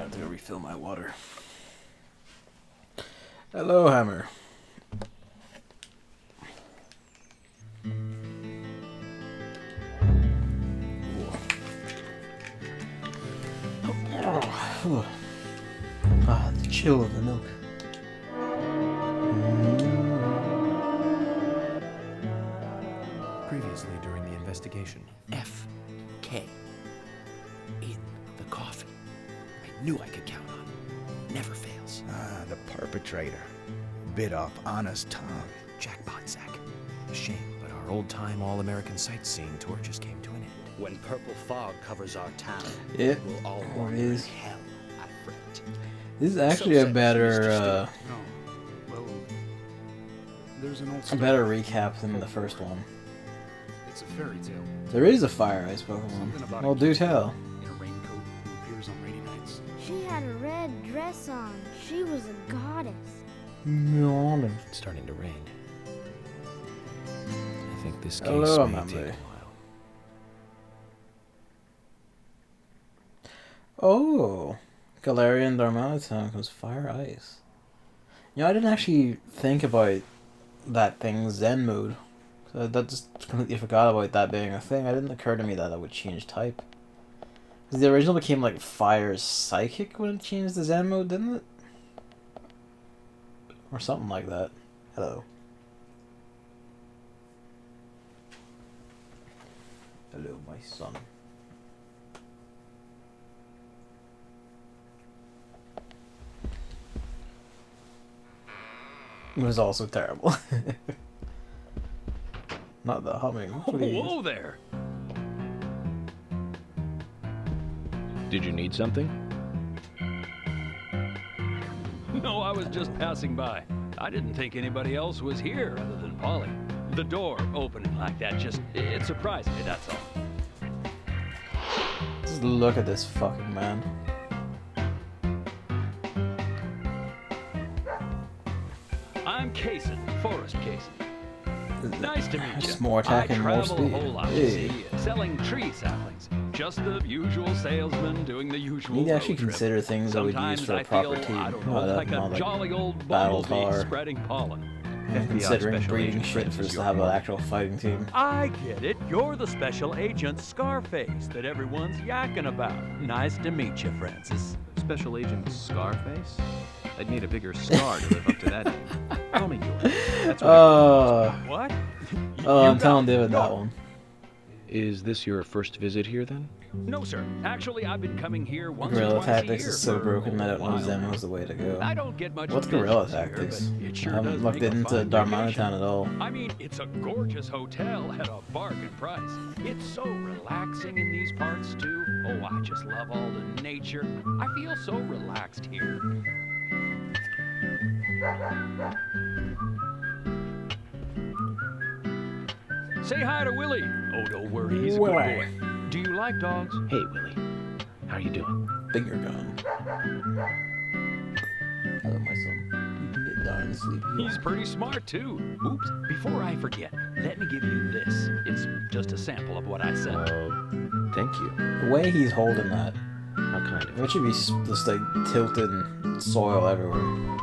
have to go refill my water. Hello, Hammer. Ah, the chill of the milk. Previously during the investigation. F.K. in the coffin. I knew I could count on. Never fails. Ah, the perpetrator. Bit off Anna's tongue. Jackpot sack. Shame, but our old-time all-American sightseeing tour just came to an end. When purple fog covers our town, Yeah, we'll all it wander is. in hell, I fret. This is actually a better, No. Well, there's an old a story. better recap than the first one. It's a fairy tale. There is a fire ice Something Pokemon. about Well, a do kid tell. in a raincoat who appears on rainy nights. She had a red dress on. She was a goddess. It's starting to rain. I think this case Hello, may Mamma. take a while. Oh, Galarian Darmanitan comes fire ice. You know, I didn't actually think about that thing Zen mood. So that just completely forgot about that being a thing. It didn't occur to me that it would change type. Because the original became like fire psychic when it changed the Zen mode, didn't it? Or something like that. Hello. Hello, my son. It was also terrible. Not the humming, please. Whoa there! Did you need something? No, I was just passing by. I didn't think anybody else was here other than Polly. The door opening like that it surprised me, that's all. Just look at this fucking man. I'm Kaysen, Forrest Kaysen. Nice to meet you. Just more attack I and more travel a speed. whole lot, you Hey. see, selling tree saplings. Just the usual salesman doing the You usual need to actually road trip. consider things that would Sometimes use for a I proper feel, team. I don't know, Not like not a jolly old battle bumblebee car. spreading pollen. And FBI considering Special breeding Agent shit Prince for is us to your have an hero. actual fighting team. I get it. You're the special agent Scarface that everyone's yakking about. Nice to meet you, Francis. Special Agent Scarface? I'd need a bigger scar to live up to that name. Call me George. That's what What? I'm telling David that one. Is this your first visit here then? No, sir. Actually, I've been coming here once or Guerrilla twice a Tactics year is so for broken a I don't know while. Zen was the way to go. I don't get much What's business Guerrilla here, Tactics? but it sure I haven't does looked make a into fine Darmanitan vacation. at all. I mean, it's a gorgeous hotel at a bargain price. It's so relaxing in these parts, too. Oh, I just love all the nature. I feel so relaxed here. Say hi to Willie. Oh, don't worry, he's a good boy. Do you like dogs? Hey, Willie. How you doing? Finger gun. Hello, my son. You can get darn sleepy. He's pretty smart, too. Oops, before I forget, let me give you this. It's just a sample of what I said. Thank you. The way he's holding that, How kind of you. it should be just like tilted and soil everywhere.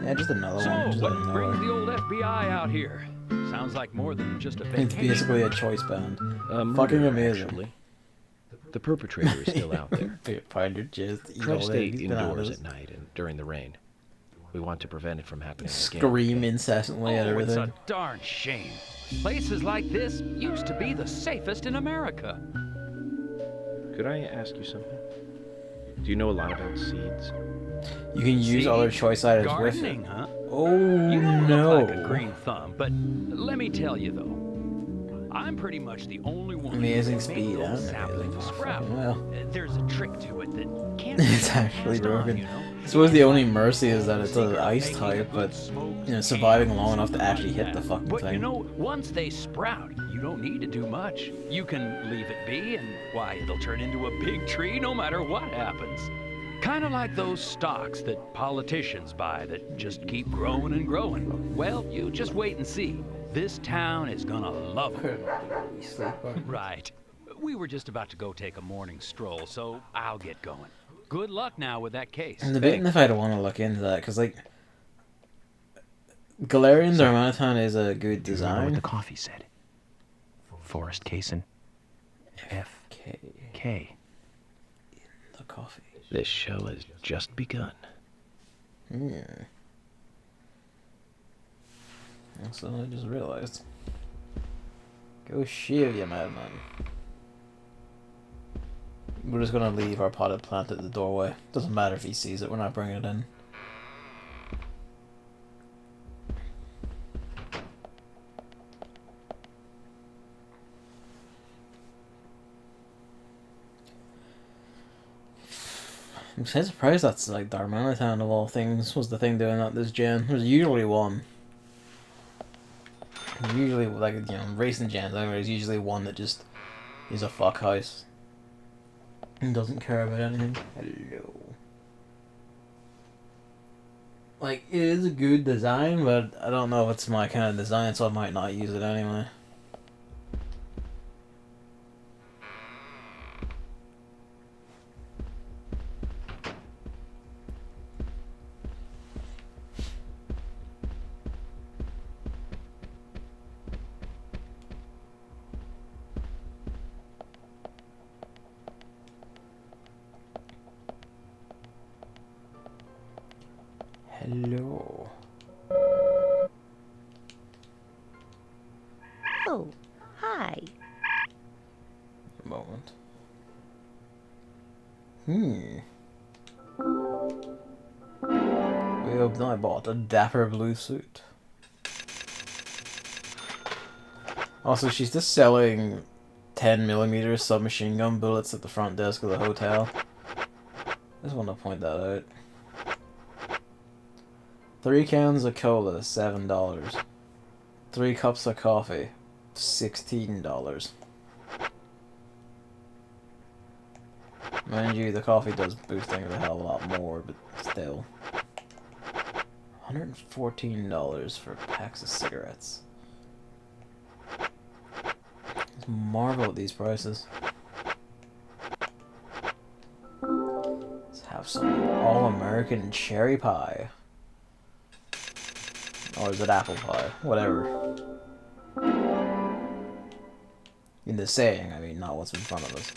Yeah, just another So, one. Just what another brings one. the old FBI out here? Sounds like more than just a It's vacation. basically a choice band. Murder, Fucking amazing. Actually. The perpetrator is still out there. Find your jizz to eat Try all to stay these indoors bananas. at night and during the rain. We want to prevent it from happening again. Scream incessantly at Oh, it's everything. a darn shame. Places like this used to be the safest in America. Could I ask you something? Do you know a lot about seeds? You can use See? other choice items with it. Gardening, huh? Oh You don't no! look like a green thumb, but let me tell you though, I'm pretty much the only one Amazing who can speed, make huh? those saplings Oh, sprout. fucking hell. There's a trick to it that can't be It's actually passed on, broken. you know? I suppose the only mercy is that it's an Secret of ice making type, a but good smoked you know, surviving ham, long enough to something actually like hit the that. fucking But thing. you know, once they sprout, you don't need to do much. You can leave it be, and why, it'll turn into a big tree no matter what happens. Kind of like those stocks that politicians buy that just keep growing and growing. Well, you just wait and see. This town is gonna love them. Right. We were just about to go take a morning stroll, so I'll get going. Good luck now with that case. I'm debating if I'd want to look into that, because, like, Galarian Darmanitan is a good Do you remember what the design. coffee said? Forest Cason. K. K. The coffee. This show has just begun. So I just realized. Go shiv, you madman. We're just gonna leave our potted plant at the doorway. Doesn't matter if he sees it, we're not bringing it in. I'm so surprised that's like Darmanitan of all things was the thing doing that this gen. There's usually one. Usually, like, you know, racing gens, there's usually one that just is a fuckhouse and doesn't care about anything. Hello. Like, it is a good design, but I don't know if it's my kind of design, so I might not use it anyway. Hello. Oh, hi. A moment. I bought a dapper blue suit. Also, she's just selling 10mm submachine gun bullets at the front desk of the hotel. I just want to point that out. 3 cans of cola, $7. 3 cups of coffee, $16. Mind you, the coffee does boost things a hell of a lot more, but still. $114 for packs of cigarettes. Just marvel at these prices. Let's have some all-American cherry pie. Or is it apple pie? Whatever. In the saying, I mean, not what's in front of us.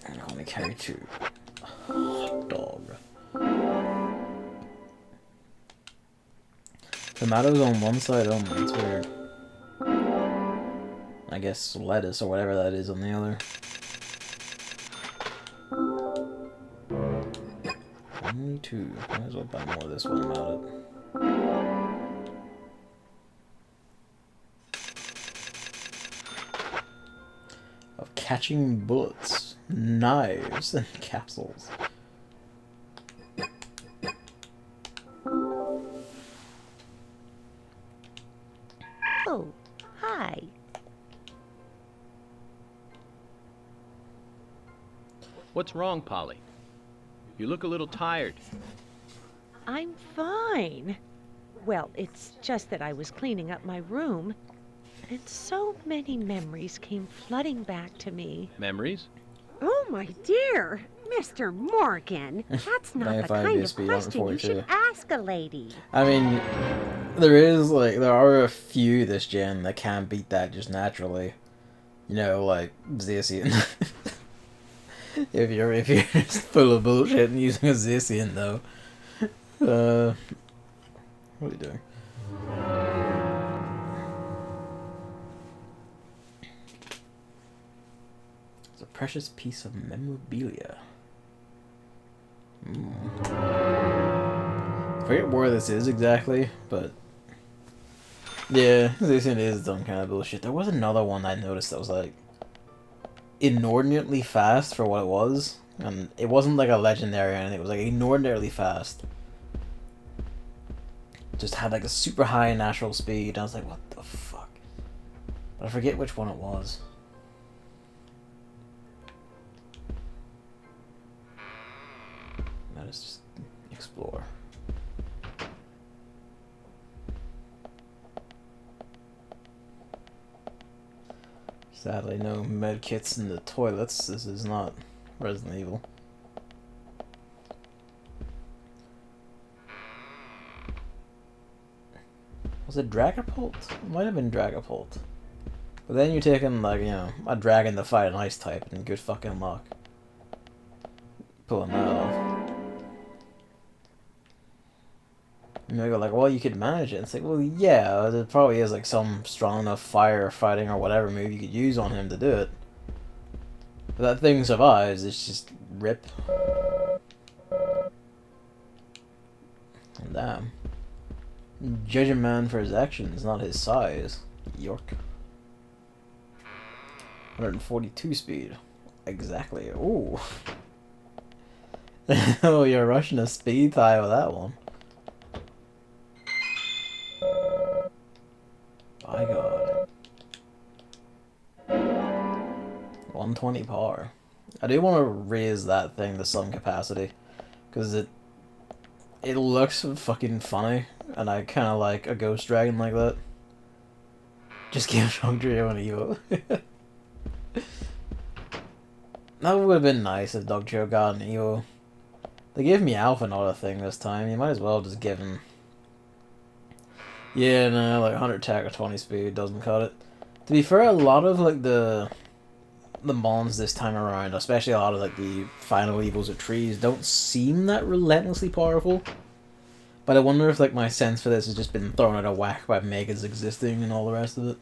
I only carry 2. Hot dog. Tomatoes on one side only, it's weird. I guess lettuce or whatever that is on the other. Only 2. Might as well buy more of this one about it. Of catching bullets, knives, and capsules. Oh, hi. What's wrong, Polly? You look a little tired. I'm fine. Well, it's just that I was cleaning up my room, and so many memories came flooding back to me. Memories? Oh, my dear, Mr. Morgan, that's not the kind of question you should ask a lady. I mean, there are a few this gen that can beat that just naturally. You know, like Zacian. if you're just full of bullshit and using a Zacian though. What are you doing? It's a precious piece of memorabilia. I forget where this is exactly, but yeah, this is some kind of bullshit. There was another one I noticed that was like inordinately fast for what it was, and it wasn't like a legendary or anything. It was like inordinately fast. Just had like a super high natural speed. I was like, what the fuck? But I forget which one it was. Let us just explore. Sadly, no med kits in the toilets. This is not Resident Evil. Was it Dragapult? It might have been Dragapult. But then you're taking, like, you know, a dragon to fight an ice type, and good fucking luck pulling that off. And they go like, well, you could manage it. It's like, well, yeah, there probably is like some strong enough fire fighting or whatever move you could use on him to do it. But that thing survives, it's just rip. And damn. Judge a man for his actions, not his size. York. 142 speed. Exactly. Ooh. Oh, you're rushing a speed tie with that one. By God. 120 power. I do want to raise that thing to some capacity, because it looks fucking funny, and I kind of like a ghost dragon like that. Just give Dog Trio an Evo. That would have been nice if Dog Trio got an Evo. They gave me Alpha not a thing this time. You might as well just give him. Yeah, no, like 100 attack or 20 speed doesn't cut it. To be fair, a lot of like the mons this time around, especially a lot of like the final evils of trees, don't seem that relentlessly powerful. But I wonder if like my sense for this has just been thrown out of whack by Megas existing and all the rest of it.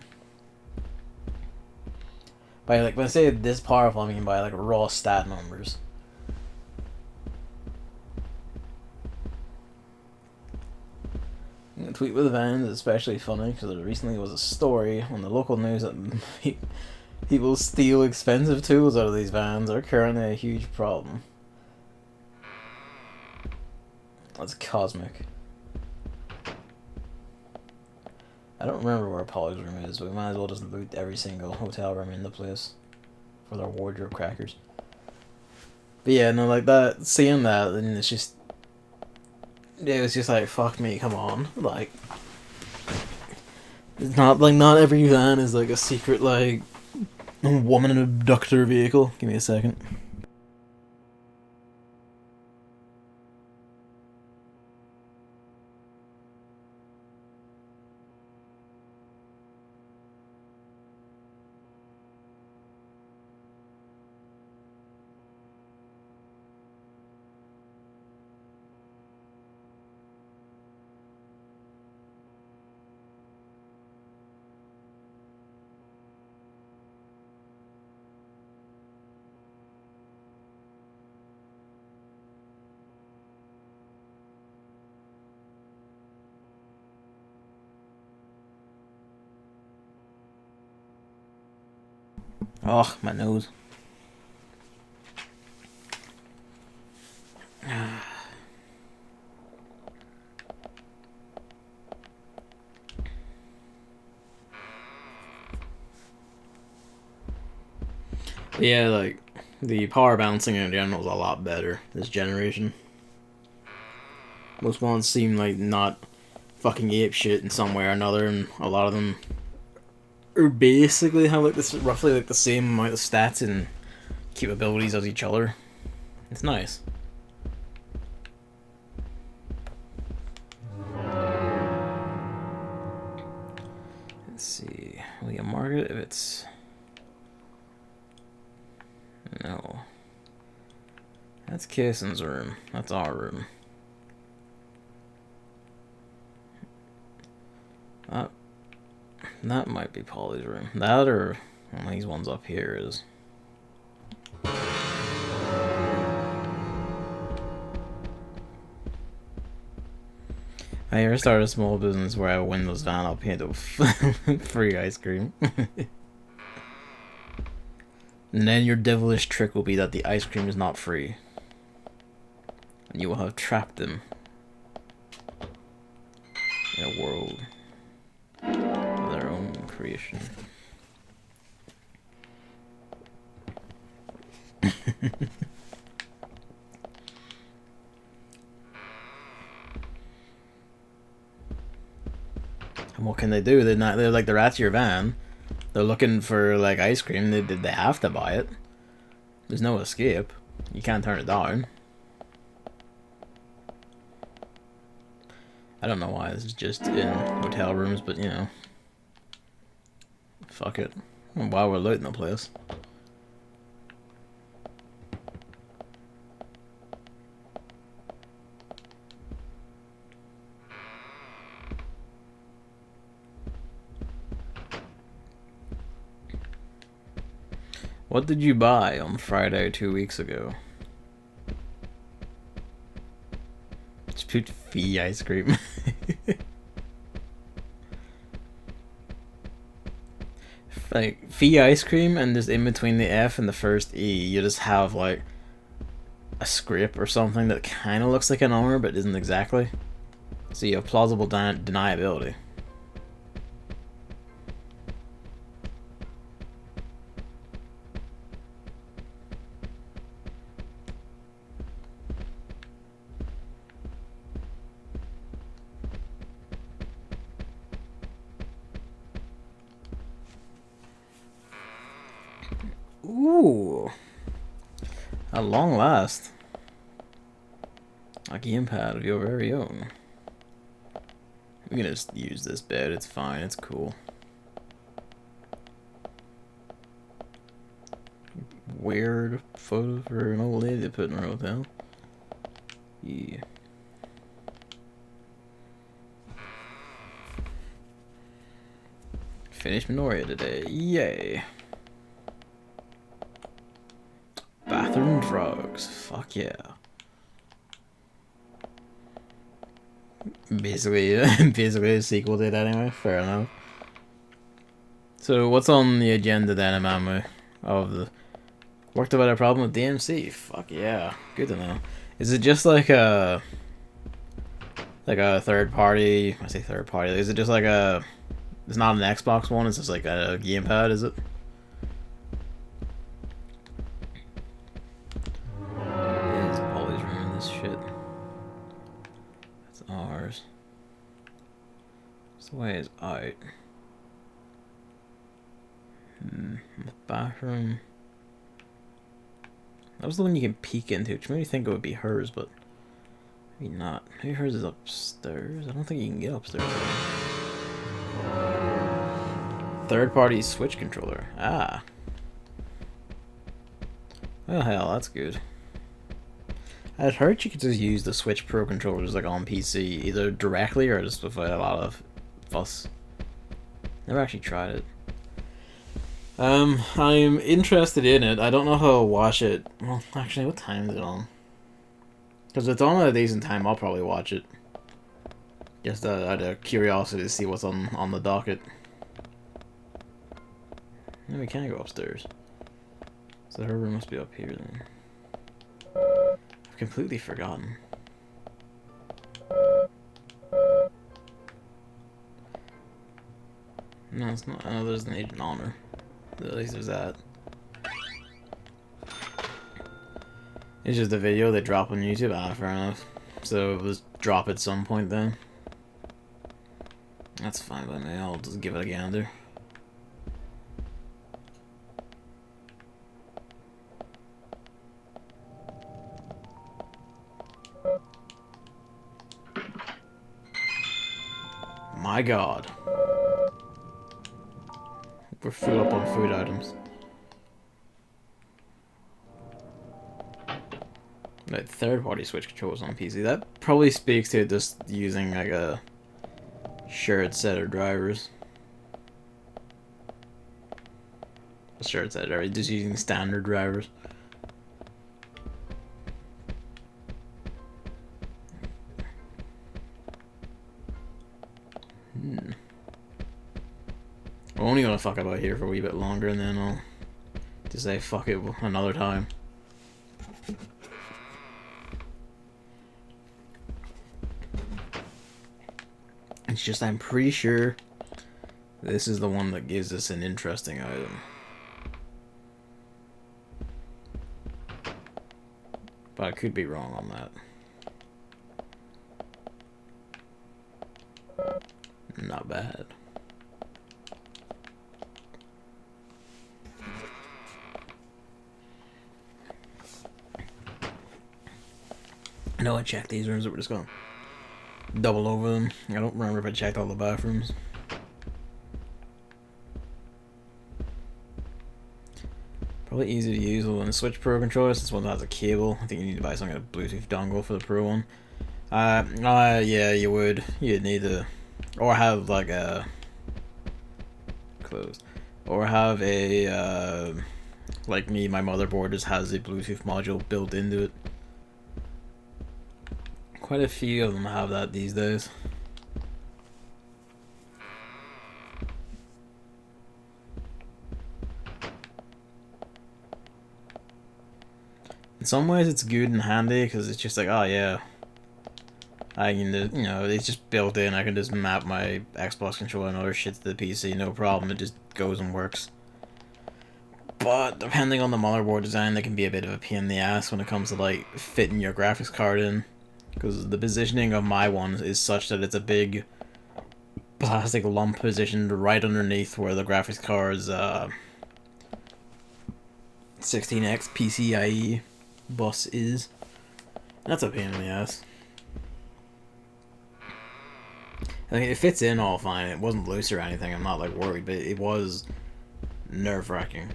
By like when I say this powerful, I mean by like raw stat numbers. Tweet with Vans is especially funny because there recently was a story on the local news that people steal expensive tools out of these vans are currently a huge problem. That's cosmic. I don't remember where Polly's room is, but we might as well just loot every single hotel room in the place for their wardrobe crackers. But yeah, no, like that, seeing that, and it's just. It was just like, fuck me, come on. Like, it's not like, not every van is like a secret, like, woman abductor vehicle. Give me a second. Oh, my nose. Yeah, like, the power balancing in general is a lot better this generation. Most ones seem like not fucking ape shit in some way or another, and a lot of them are basically have like this roughly like the same amount of stats and capabilities as each other. It's nice. Let's see. Will you mark it if it's no? That's Kason's room. That's our room. That might be Polly's room. That or one of these ones up here is. I ever started a small business where I win those van up here to free ice cream. And then your devilish trick will be that the ice cream is not free. And you will have trapped them in a world of their own creation. And what can they do? They're like, they're at your van. They're looking for like ice cream. They have to buy it. There's no escape. You can't turn it down. I don't know why this is just in hotel rooms, but you know. Fuck it. While we're looting the place. What did you buy on Friday 2 weeks ago? Just put fee ice cream. Like fee ice cream, and just in between the F and the first E, you just have like a script or something that kind of looks like an R but isn't exactly. So you have plausible deniability. Ooh. At long last. A gamepad of your very own. We can just use this bed, it's fine, it's cool. Weird photo for an old lady to put in her hotel. Yeah. Finished Minoria today, yay. Bathroom drugs, fuck yeah. Basically a sequel to it anyway, fair enough. So what's on the agenda then, Amamu? Of the worked about a problem with DMC? Fuck yeah, good to know. Is it just like a third party? I say third party. Is it just like a? It's not an Xbox One. It's just like a gamepad. Is it? It's always ruining this shit. That's ours. This way is out. The bathroom. That was the one you can peek into, which made me think it would be hers, but maybe not. Maybe hers is upstairs. I don't think you can get upstairs. Third-party Switch controller. Ah. Well, hell, that's good. I'd heard you could just use the Switch Pro controllers like on PC, either directly or just with a lot of fuss. Never actually tried it. I'm interested in it. I don't know how to watch it. Well, actually, what time is it on? Because if it's on at a decent time, I'll probably watch it. Just out of curiosity to see what's on the docket. And we can't go upstairs. So her room must be up here then. I've completely forgotten. No, it's not. Oh, there's an Agent Honor. At least there's that. It's just a video they drop on YouTube. Ah, fair enough. So it was drop at some point then. That's fine by me. I'll just give it a gander. My God. We're full up on food items. Like third-party Switch controllers on PC. That probably speaks to just using like a shared set of drivers. A shared set of drivers, just using standard drivers. I'm only gonna fuck about here for a wee bit longer and then I'll just say fuck it another time. It's just I'm pretty sure this is the one that gives us an interesting item. But I could be wrong on that. Not bad. I know I checked these rooms, but we're just gonna double over them. I don't remember if I checked all the bathrooms. Probably easy to use with a Switch Pro controller. This one has a cable. I think you need to buy some kind of Bluetooth dongle for the Pro one. Yeah, you would. You'd need to, or have like a closed, or have a like me. My motherboard just has a Bluetooth module built into it. Quite a few of them have that these days. In some ways it's good and handy because it's just like, oh yeah, I can just, you know, it's just built in. I can just map my Xbox controller and other shit to the PC, no problem. It just goes and works. But depending on the motherboard design, that can be a bit of a pain in the ass when it comes to like fitting your graphics card in, because the positioning of my one is such that it's a big plastic lump positioned right underneath where the graphics card's 16x PCIe bus is. That's a pain in the ass. I mean, it fits in all fine. It wasn't loose or anything. I'm not like worried, but it was nerve-wracking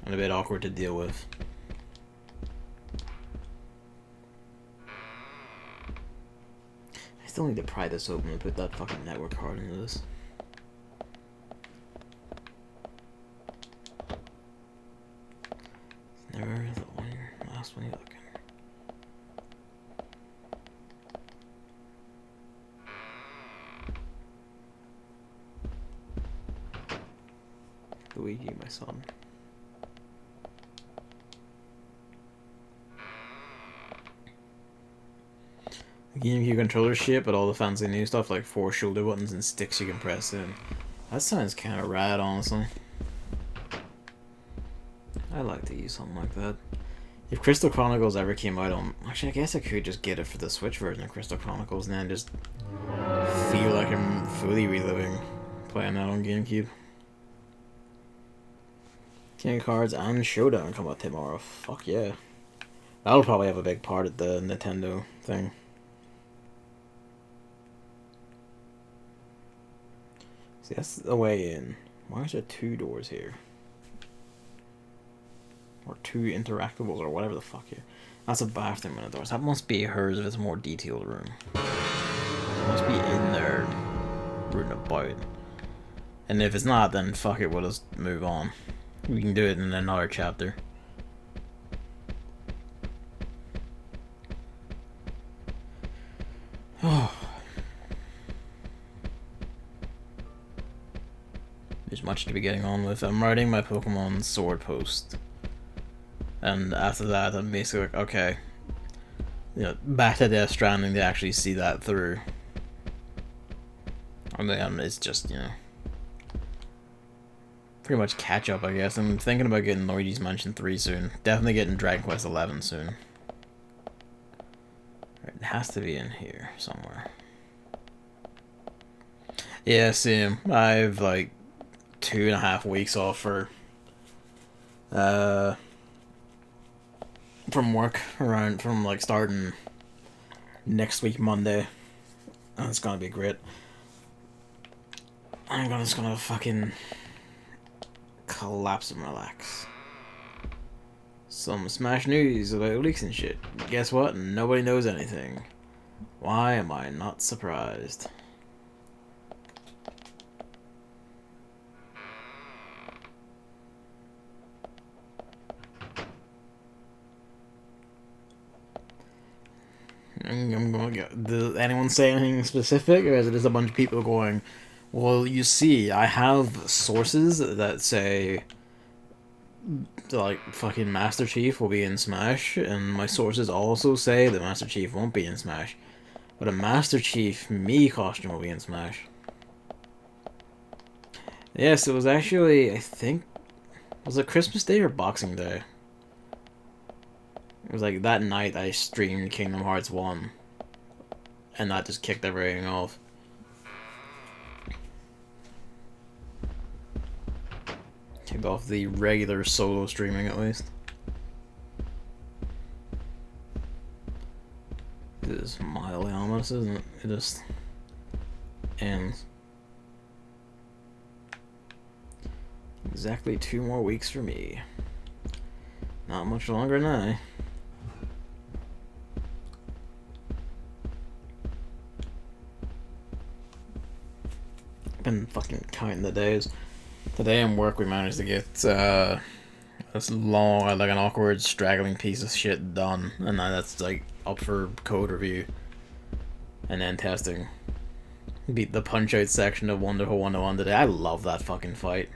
and a bit awkward to deal with. I still need to pry this open and put that fucking network card into this. Never the one. Last one you look. Luigi, my son. The GameCube controller shit, but all the fancy new stuff like 4 shoulder buttons and sticks you can press in. That sounds kind of rad, honestly. I'd like to use something like that. If Crystal Chronicles ever came out on... Actually, I guess I could just get it for the Switch version of Crystal Chronicles and then just feel like I'm fully reliving playing that on GameCube. King of Cards and Showdown come out tomorrow. Fuck yeah. That'll probably have a big part at the Nintendo thing. See, that's the way in. Why is there 2 doors here? Or 2 interactables or whatever the fuck here. That's a bathroom in the doors. That must be hers if it's a more detailed room. It must be in there, rooting about. And if it's not, then fuck it, we'll just move on. We can do it in another chapter. Oh. There's much to be getting on with. I'm writing my Pokemon Sword post. And after that, I'm basically like, okay. You know, back to Death Stranding to actually see that through. I mean, it's just, you know, pretty much catch up, I guess. I'm thinking about getting Luigi's Mansion 3 soon. Definitely getting Dragon Quest 11 soon. It has to be in here somewhere. Yeah, same. I've like 2.5 weeks off for from work from like starting next week Monday. And it's gonna be great. I'm just gonna fucking collapse and relax. Some Smash news about leaks and shit. Guess what? Nobody knows anything. Why am I not surprised? I'm going to go. Does anyone say anything specific, or is it just a bunch of people going, well, you see, I have sources that say, like, fucking Master Chief will be in Smash, and my sources also say that Master Chief won't be in Smash, but a Master Chief Mii costume will be in Smash. Yes, it was actually, I think, was it Christmas Day or Boxing Day? It was like that night I streamed Kingdom Hearts 1, and that just kicked everything off. Kicked off the regular solo streaming, at least. This is mildly ominous, isn't it? It just ends. Exactly 2 more weeks for me. Not much longer now. Been fucking counting the days. Today in work we managed to get this long, like an awkward, straggling piece of shit done, and then that's like up for code review and then testing. Beat the punch out section of Wonderful 101 today. I love that fucking fight.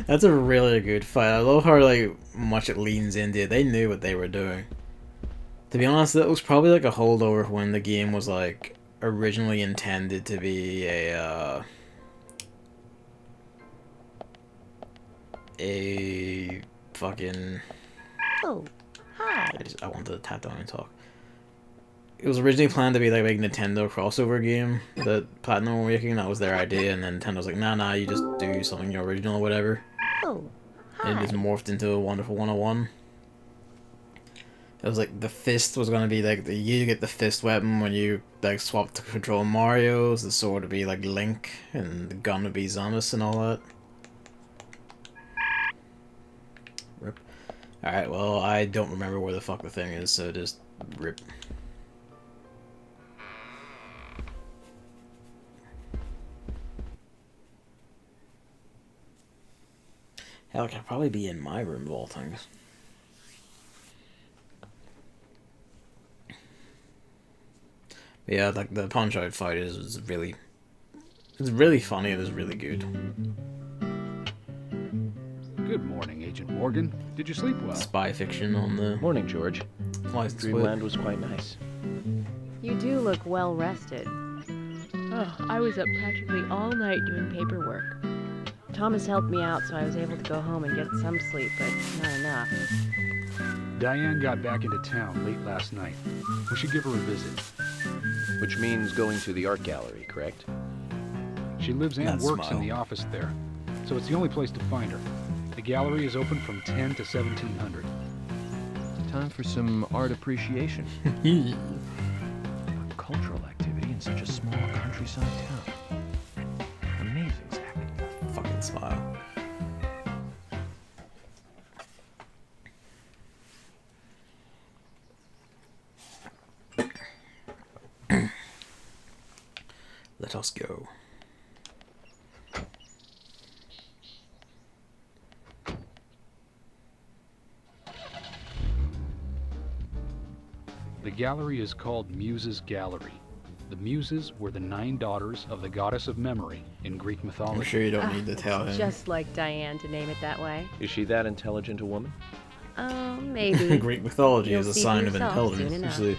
That's a really good fight. I love how like much it leans into it. They knew what they were doing. To be honest, it was probably like a holdover when the game was like originally intended to be a fucking. Oh, hi. I wanted to tap down and talk. It was originally planned to be like a big Nintendo crossover game that Platinum were making. That was their idea, and then Nintendo's like, nah, you just do something original or whatever. Oh, hi. And it just morphed into a Wonderful 101. It was like the fist was gonna be like you get the fist weapon when you like swap to control Mario's. The sword would be like Link, and the gun would be Samus and all that. Rip. Alright, well, I don't remember where the fuck the thing is, so just rip. Hell, it could probably be in my room of all things. But yeah, like the punch out fight is really, it's really funny. It is really good. Good morning, Agent Morgan. Did you sleep well? Spy fiction on the Morning, George. license plate. Dreamland was quite nice. You do look well rested. Oh, I was up practically all night doing paperwork. Thomas helped me out, so I was able to go home and get some sleep, but not enough. Diane got back into town late last night. We should give her a visit. Which means going to the art gallery, correct? She lives and That works smile. in the office there, so it's the only place to find her. The gallery is open from 10 to 1700. Time for some art appreciation. A cultural activity in such a small countryside town. Amazing, Zach. Fucking smile. Let us go. The gallery is called Muses Gallery. The Muses were the 9 daughters of the goddess of memory in Greek mythology. I'm sure you don't need to tell him. Just like Diane to name it that way. Is she that intelligent a woman? Maybe. Greek mythology You'll is a see sign for of yourself soon intelligence. enough. Usually.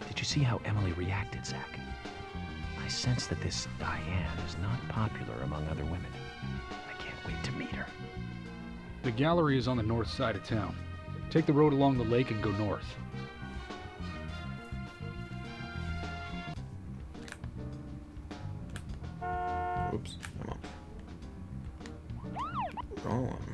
Did you see how Emily reacted, Zach? I sense that this Diane is not popular among other women. I can't wait to meet her. The gallery is on the north side of town. Take the road along the lake and go north. Oops. Come on. Wrong one.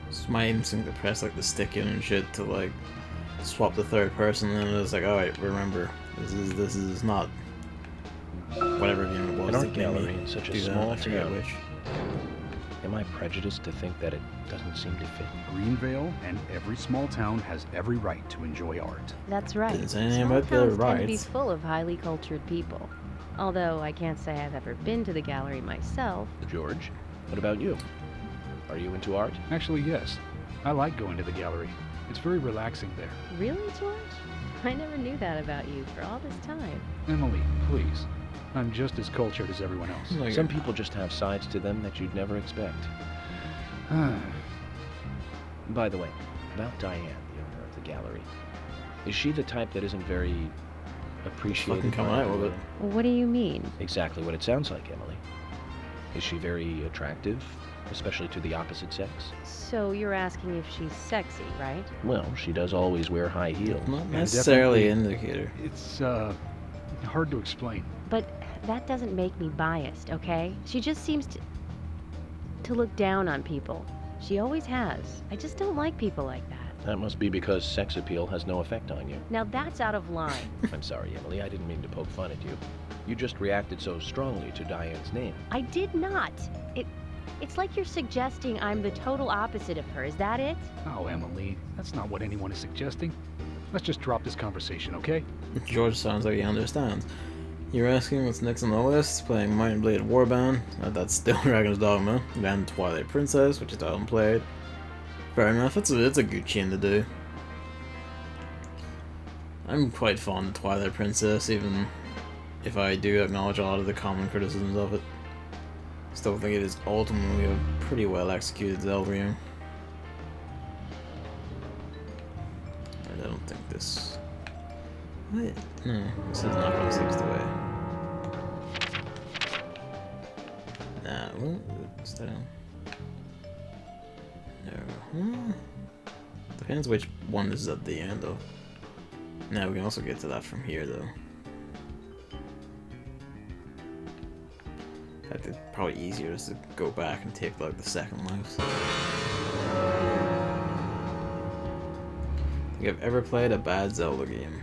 It's my instinct to press like the stick in and shit to like swap the third person, and it's like, alright, remember, this is not whatever game it was. An that art made gallery me in such a do that, small I forget town. which. Am I prejudiced to think that it doesn't seem to fit? Greenvale and every small town has every right to enjoy art. That's right. Didn't say anything Small about the towns tend to be rights. full of highly cultured people. Although I can't say I've ever been to the gallery myself. George, what about you? Are you into art? Actually, yes. I like going to the gallery. It's very relaxing there. Really, George? I never knew that about you for all this time. Emily, please. I'm just as cultured as everyone else. Like, Some people just have sides to them that you'd never expect. By the way, about Diane, the owner of the gallery. Is she the type that isn't very appreciated? fucking coming by out with it. everyone? What do you mean? Exactly what it sounds like, Emily. Is she very attractive, especially to the opposite sex? So you're asking if she's sexy, right? Well, she does always wear high heels. Not necessarily an definitely- indicator. It's, Hard to explain. But that doesn't make me biased, okay? She just seems to look down on people. She always has. I just don't like people like that. That must be because sex appeal has no effect on you. Now that's out of line. I'm sorry, Emily. I didn't mean to poke fun at you. You just reacted so strongly to Diane's name. I did not. It's like you're suggesting I'm the total opposite of her. Is that it? Oh, Emily, that's not what anyone is suggesting. Let's just drop this conversation, okay? George sounds like he understands. You're asking what's next on the list? Playing Might and Blade Warband. That's still Dragon's Dogma. Then Twilight Princess, which is still haven't played. Fair enough, it's a good chain to do. I'm quite fond of Twilight Princess, even if I do acknowledge a lot of the common criticisms of it. Still think it is ultimately a pretty well executed Zelda game. And I don't think this... Wait, no, this is not going 60 away. Nah, well, stay down. No. Depends which one is at the end, though. Now we can also get to that from here, though. I think probably easier is to go back and take like the second lives. I think I've ever played a bad Zelda game.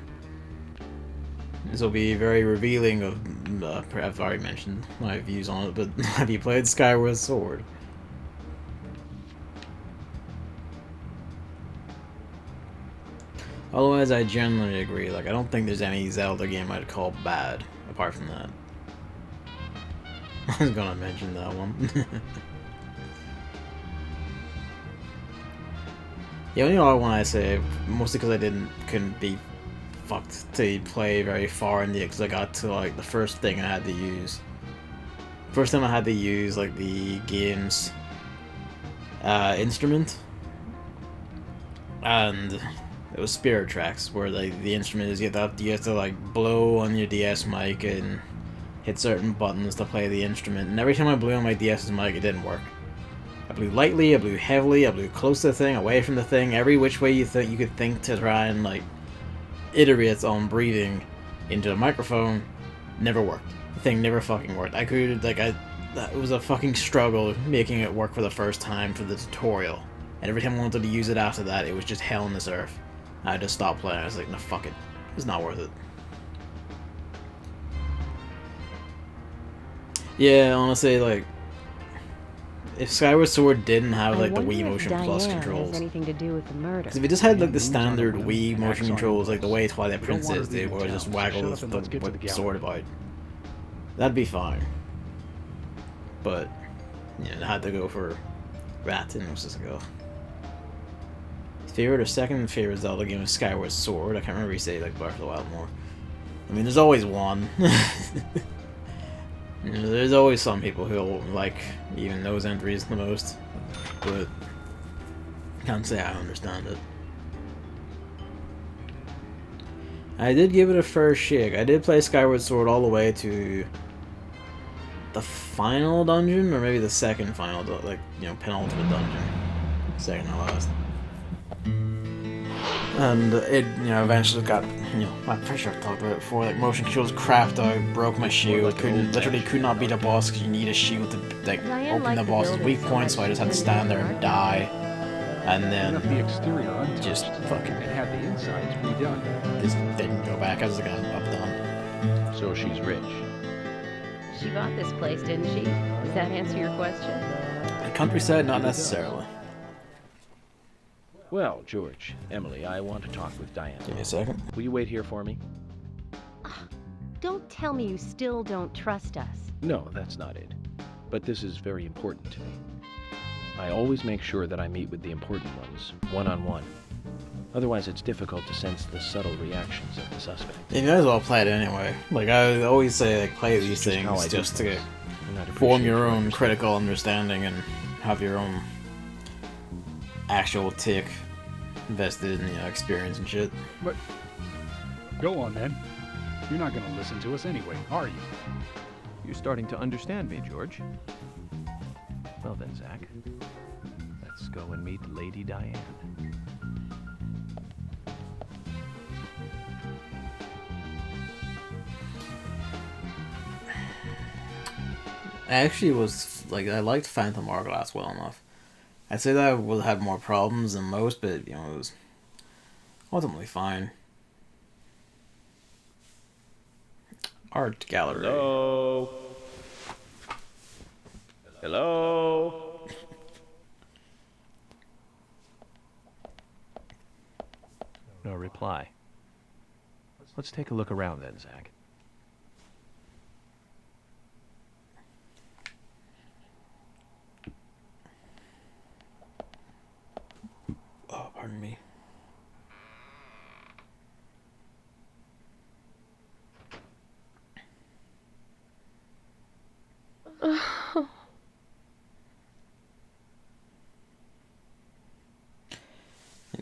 This will be very revealing of, I've already mentioned my views on it, but have you played Skyward Sword? Otherwise, I generally agree. Like, I don't think there's any Zelda game I'd call bad, apart from that. I was gonna mention that one. The only other one I say, mostly because I couldn't be fucked to play very far in the, because I got to like the first thing I had to use. First time I had to use like the game's instrument, and it was Spirit Tracks, where like the instrument is you have to like blow on your DS mic and hit certain buttons to play the instrument, and every time I blew on my DS's mic, it didn't work. I blew lightly, I blew heavily, I blew close to the thing, away from the thing, every which way you could think to try and like iterate on breathing into the microphone, never worked. The thing never fucking worked. That was a fucking struggle making it work for the first time for the tutorial, and every time I wanted to use it after that, it was just hell on this earth. I just stopped playing. I was like, no, fuck it, it's not worth it. Yeah, honestly, like, if Skyward Sword didn't have like the Wii Motion Plus controls, has anything to do with the murder. Because if it just had like the standard Wii motion controls, like the way Twilight Princess did, where it just waggles the sword about, that'd be fine. But yeah, I had to go for that, and it was just like, oh. Favorite or second favorite Zelda game is Skyward Sword. I can't remember you say like Breath of the Wild more. I mean, there's always one. You know, there's always some people who'll like even those entries the most, but can't say I understand it. I did give it a first shake. I did play Skyward Sword all the way to the final dungeon, or maybe the second final, like, you know, penultimate dungeon, second to last. And it, you know, eventually got, you know, I'm pretty sure I've talked about it before, like, motion controls crapped out, broke my shield, literally could not beat a boss because you need a shield to, like, open the boss's weak point, so I just had to stand there and die, and then the exterior untouched, just fucking, and had the insides redone. Just didn't go back. I was like, I'm done. So she's rich. She bought this place, didn't she? Does that answer your question? The countryside, not necessarily. Well, George, Emily, I want to talk with Diane. Give me a second. Will you wait here for me? Don't tell me you still don't trust us. No, that's not it. But this is very important to me. I always make sure that I meet with the important ones, one-on-one. Otherwise, it's difficult to sense the subtle reactions of the suspect. You might as well play it anyway. Like, I always say, like, play these things just to form your own critical understanding and have your own actual take invested in, you know, experience and shit. But go on then. You're not gonna listen to us anyway, are you? You're starting to understand me, George. Well then, Zach, let's go and meet Lady Diane. I actually was like, I liked Phantom Hourglass well enough. I'd say that I would have more problems than most, but you know, it was ultimately fine. Art gallery. Hello. Hello. No reply. Let's take a look around then, Zach. Oh, pardon me.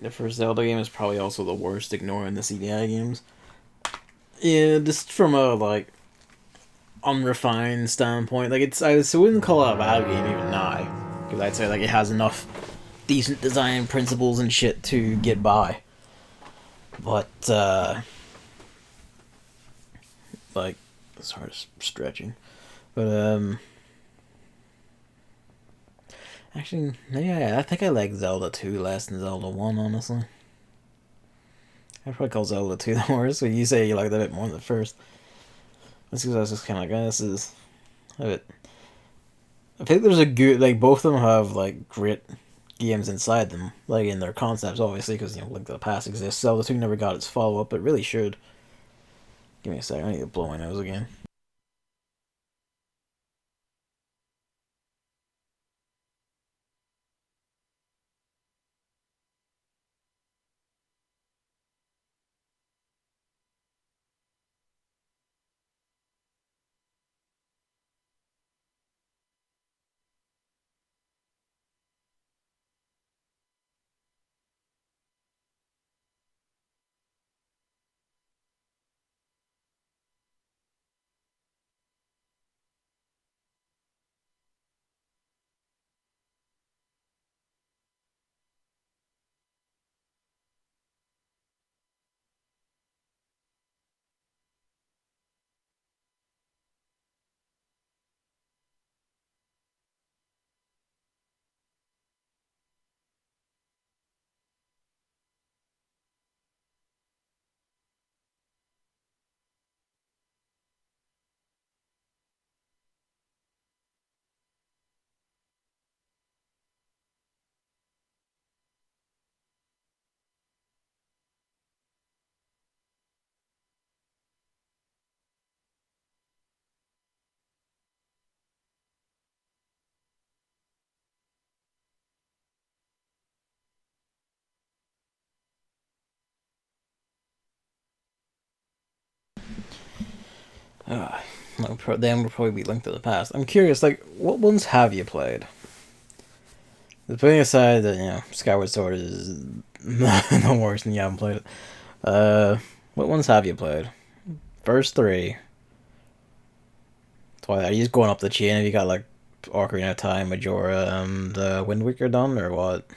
The first Zelda game is probably also the worst, ignoring the CDI games. Yeah, just from a like unrefined standpoint, like I wouldn't call it a bad game even now, because I'd say like it has enough decent design principles and shit to get by. But like it's hard stretching, but actually, yeah, I think I like Zelda 2 less than Zelda 1, honestly. I'd probably call Zelda 2 the worst, so you say you like that a bit more than the first. That's because I was just kind of like, this is a bit... I think there's a good... Like, both of them have, like, great games inside them. Like, in their concepts, obviously, because, you know, Link to the Past exists. Zelda 2 never got its follow-up, but really should. Give me a second, I need to blow my nose again. Then would probably be Link to the Past. I'm curious, like, what ones have you played? Putting aside that, you know, Skyward Sword is no worse and you haven't played it. What ones have you played? First three. Twilight, are you just going up the chain? Have you got, like, Ocarina of Time, Majora, and Wind Waker done, or what?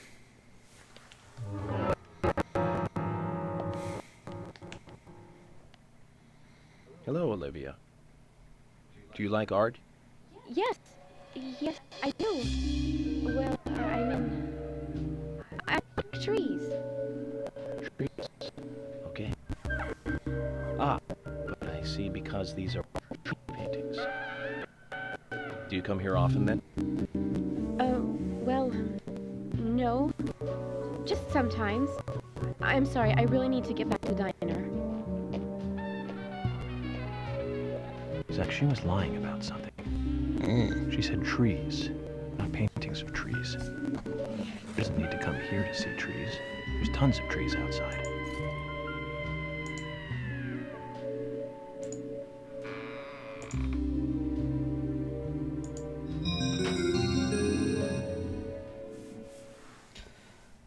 Hello, Olivia. Do you like art? Yes. Yes, I do. Well, I mean... I like trees. Trees? Okay. Ah, but I see because these are tree paintings. Do you come here often, then? Well... No. Just sometimes. I'm sorry, I really need to get back to the diner. Zach, she was lying about something. She said trees, not paintings of trees. She doesn't need to come here to see trees. There's tons of trees outside.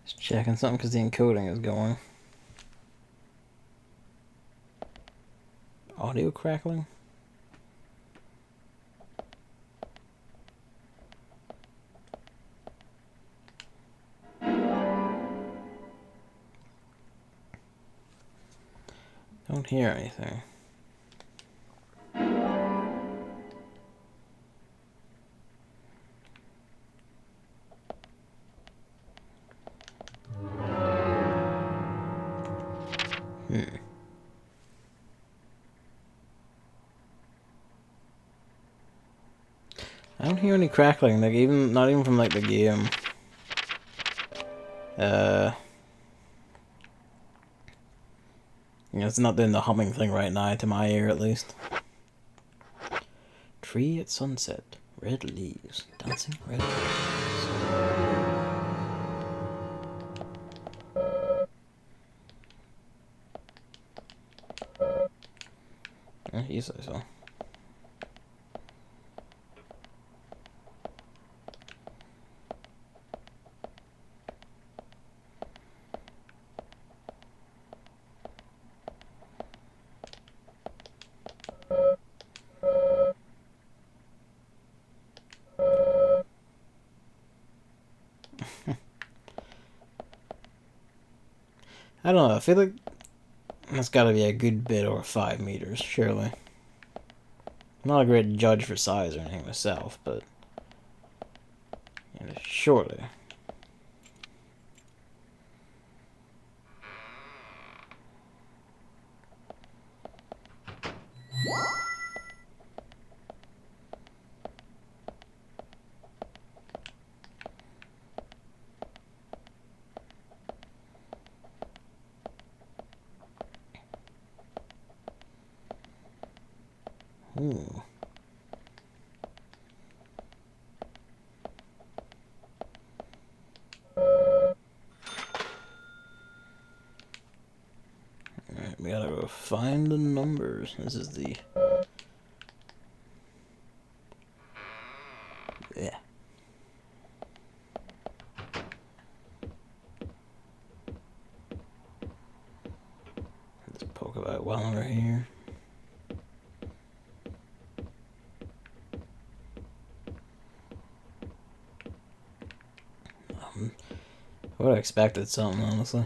Just checking something because the encoding is going. Audio crackling? Don't hear anything. I don't hear any crackling, like not even from like the game. You know, it's not doing the humming thing right now, to my ear at least. Tree at sunset, red leaves, dancing red leaves. Yeah, you say so. I don't know, I feel like that's gotta be a good bit over 5 meters, surely. I'm not a great judge for size or anything myself, but you know, surely. Ooh. Alright, we gotta go find the numbers. This is the... Yeah. Let's poke about while we're here. I would have expected something, honestly.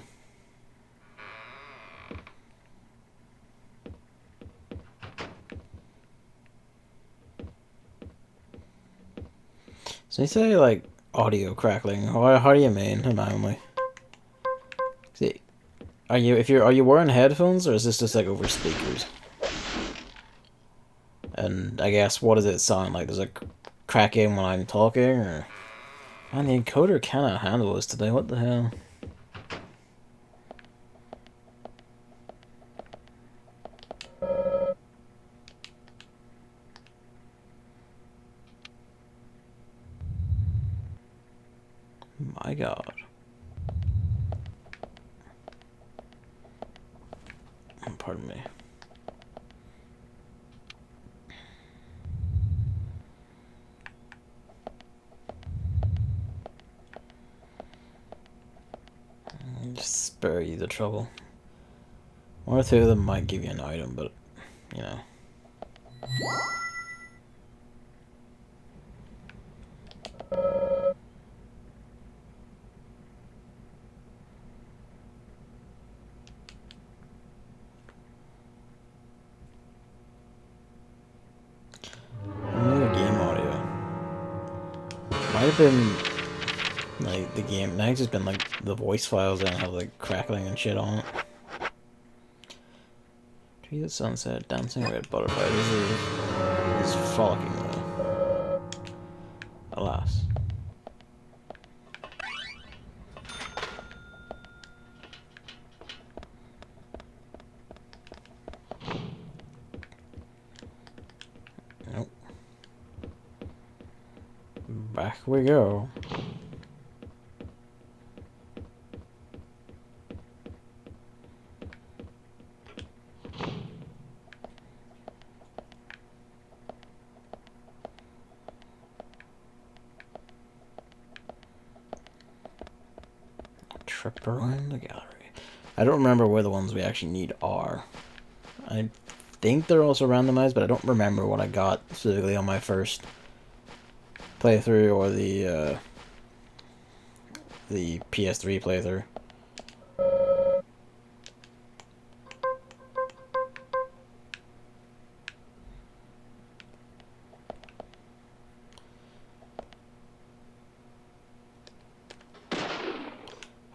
So you say like audio crackling. How do you mean? Am I only? See, are you wearing headphones or is this just like over speakers? And I guess what does it sound like? Does it crack in when I'm talking or? Man, the encoder cannot handle this today. What the hell? My God. Pardon me. Just spare you the trouble. One or two of them might give you an item, but, you know. New game audio. Might have been like the game. Now it's just been like the voice files that have like crackling and shit on it. Tree at sunset, dancing red butterfly. This is frolicking away. Alas. Nope. Back we go. Trip around the gallery. I don't remember where the ones we actually need are. I think they're also randomized, but I don't remember what I got specifically on my first playthrough or the PS3 playthrough.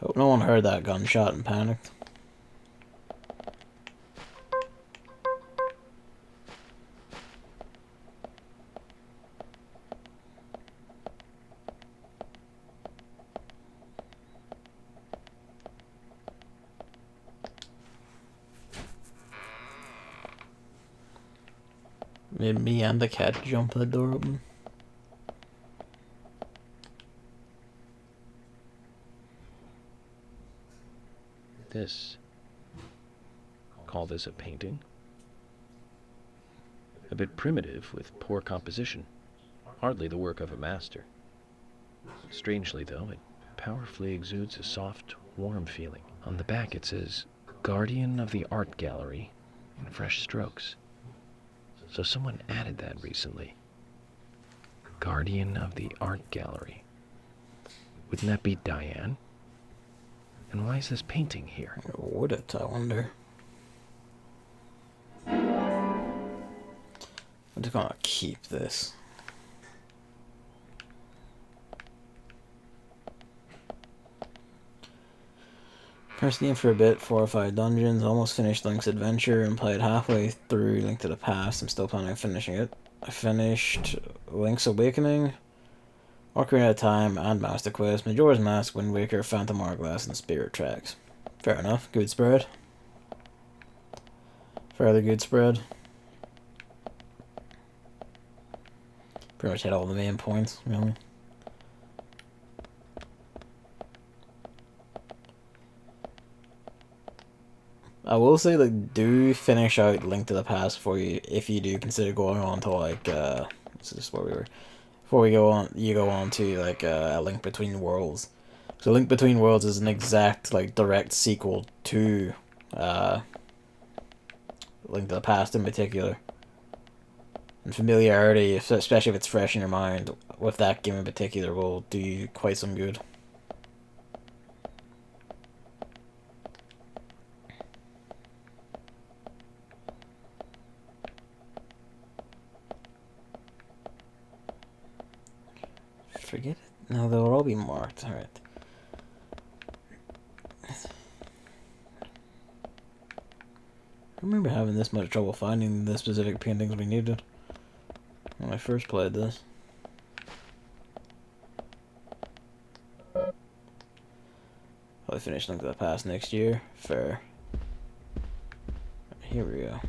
Hope no one heard that gunshot and panicked. Made me and the cat jump the door open. Call this a painting? A bit primitive with poor composition. Hardly the work of a master. Strangely, though, it powerfully exudes a soft, warm feeling. On the back it says, Guardian of the Art Gallery, in fresh strokes. So someone added that recently. Guardian of the Art Gallery. Wouldn't that be Diane? And why is this painting here? Would it, I wonder? I'm just gonna keep this. Pressed the game for a bit, 4 or 5 dungeons, almost finished Link's Adventure and played halfway through Link to the Past. I'm still planning on finishing it. I finished Link's Awakening, Ocarina of Time, and Master Quest, Majora's Mask, Wind Waker, Phantom Hourglass, and Spirit Tracks. Fair enough, good spread. Fairly good spread. Pretty much hit all the main points, really. I will say, like, do finish out Link to the Past for you if you do consider going on to, like, this is where we were. Before we go on, you go on to, like, A Link Between Worlds. So Link Between Worlds is an exact, like, direct sequel to, Link to the Past in particular. And familiarity, especially if it's fresh in your mind, with that game in particular, will do you quite some good. Forget it. No, they'll all be marked. Alright. I remember having this much trouble finding the specific paintings we needed when I first played this. I'll finish Link to the Past next year. Fair. Here we go.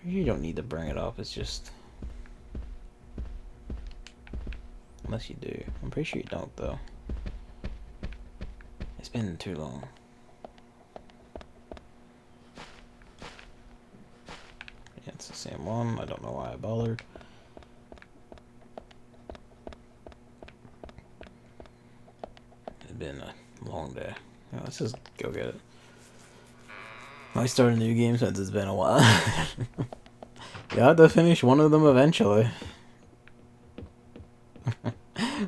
You don't need to bring it up, it's just... Unless you do. I'm pretty sure you don't, though. It's been too long. Yeah, it's the same one. I don't know why I bothered. It's been a long day. Yeah, let's just go get it. I start a new game since it's been a while. You have to finish one of them eventually.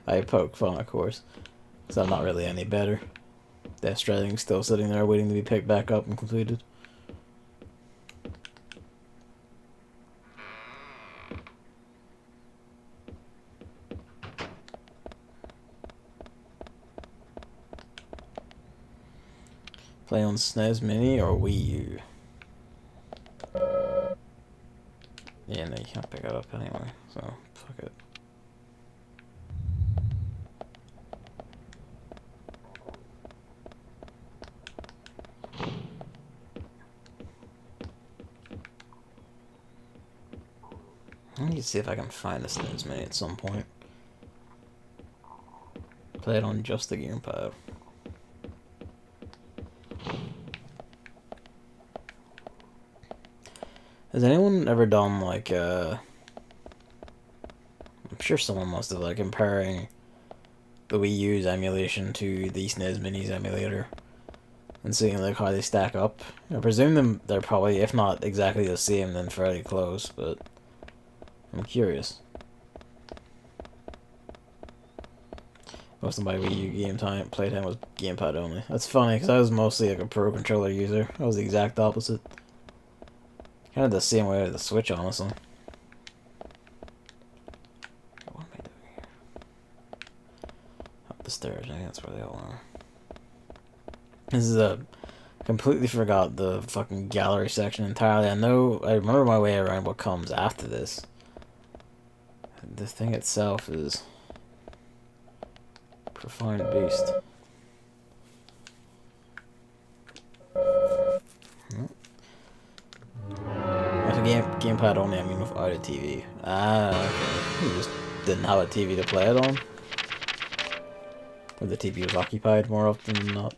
I poke fun, of course, because I'm not really any better. Death Stranding's still sitting there waiting to be picked back up and completed. Play on SNES Mini or Wii U? Yeah, no, you can't pick it up anyway, so fuck it. I need to see if I can find a SNES Mini at some point. Play it on just the gamepad. Has anyone ever done, like, I'm sure someone must have, like, comparing the Wii U's emulation to the SNES Mini's emulator and seeing, like, how they stack up. I presume they're probably, if not exactly the same, then fairly close, but I'm curious. Most of my Wii U playtime was gamepad only. That's funny, because I was mostly, like, a Pro Controller user. I was the exact opposite. Kind of the same way with the Switch, honestly. What am I doing here? Up the stairs, I think that's where they all are. This is a... completely forgot the fucking gallery section entirely. I remember my way around what comes after this. The thing itself is... Refined beast. That's a gamepad only, I mean without a TV. Ah, okay. You just didn't have a TV to play it on? Or the TV was occupied more often than not.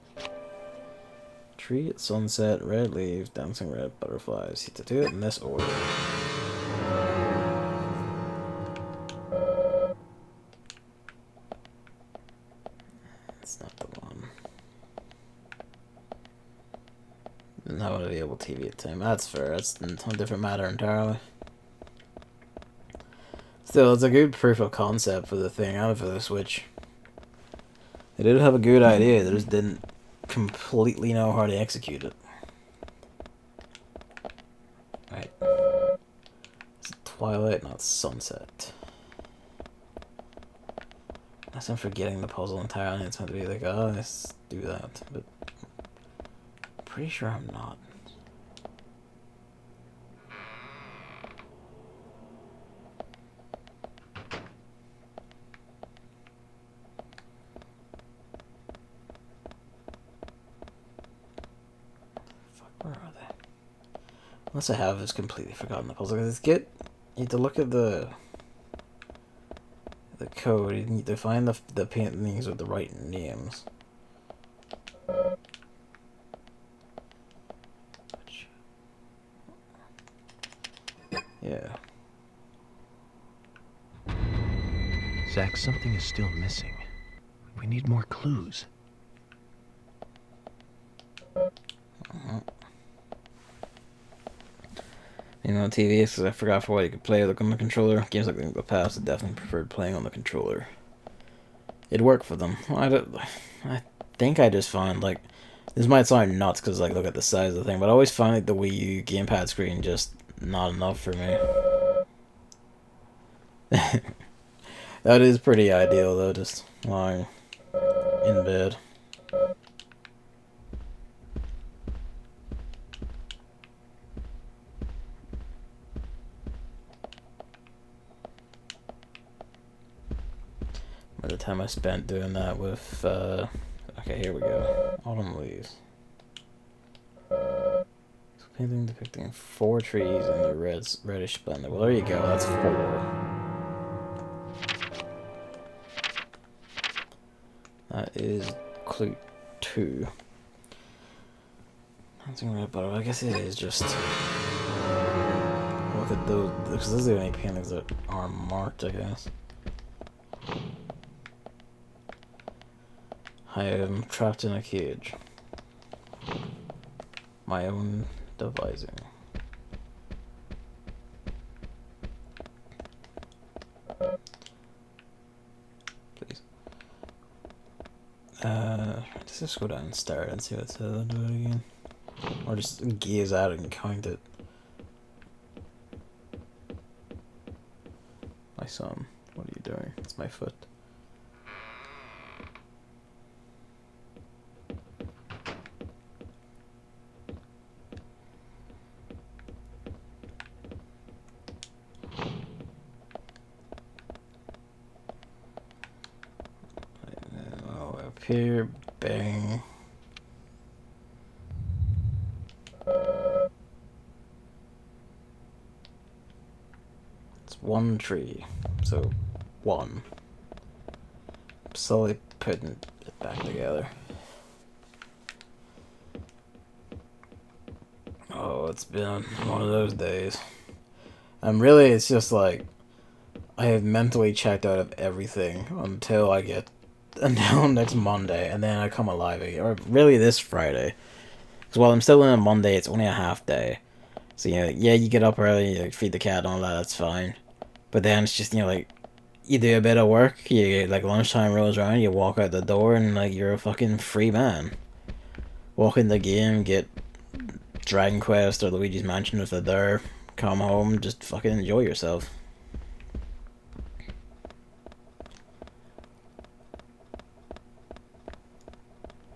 Tree at sunset, red leaves, dancing red butterflies. You have to do it in this order. That's not the one. Didn't have an available TV at the time. That's fair. That's a different matter entirely. Still, it's a good proof of concept for the thing and for the Switch. They did have a good idea, they just didn't completely know how to execute it. Right. It's twilight, not sunset. Unless I'm forgetting the puzzle entirely, it's meant to be like, oh, let's do that. But I'm pretty sure I'm not. Where are they? Unless I have just completely forgotten the puzzle. Because you have to look at the code. You need to find the paintings with the right names. Yeah. Zach, something is still missing. We need more clues. You know, TV, because I forgot for what you could play like on the controller. Games like in the past, I definitely preferred playing on the controller. It worked for them. I think I just find, like, this might sound nuts because, like, look at the size of the thing, but I always find, like, the Wii U gamepad screen just not enough for me. That is pretty ideal, though, just lying in bed. By the time I spent doing that with, okay, here we go. Autumn leaves. Painting depicting 4 trees in their reddish splendor. Well, there you go. That's 4. That is clue 2. Nothing red butterfly. I guess it is just. Look at those, because those are the only paintings that are marked, I guess. I am trapped in a cage. My own devising. Please. Let's just go down and start and see what it says. I'll do it again. Or just gaze at it and count it. My son, what are you doing? It's my foot. Here, bang. It's 1 tree, so 1. Slowly putting it back together. Oh, it's been one of those days. Really, it's just like, I have mentally checked out of everything until next Monday, and then I come alive again. Or really this Friday. Because while I'm still in on Monday, it's only a half day. So, you know, yeah, you get up early, you feed the cat and all that, that's fine. But then it's just, you know, like, you do a bit of work, like, lunchtime rolls around, you walk out the door, and, like, you're a fucking free man. Walk in the game, get Dragon Quest or Luigi's Mansion if they're there, come home, just fucking enjoy yourself.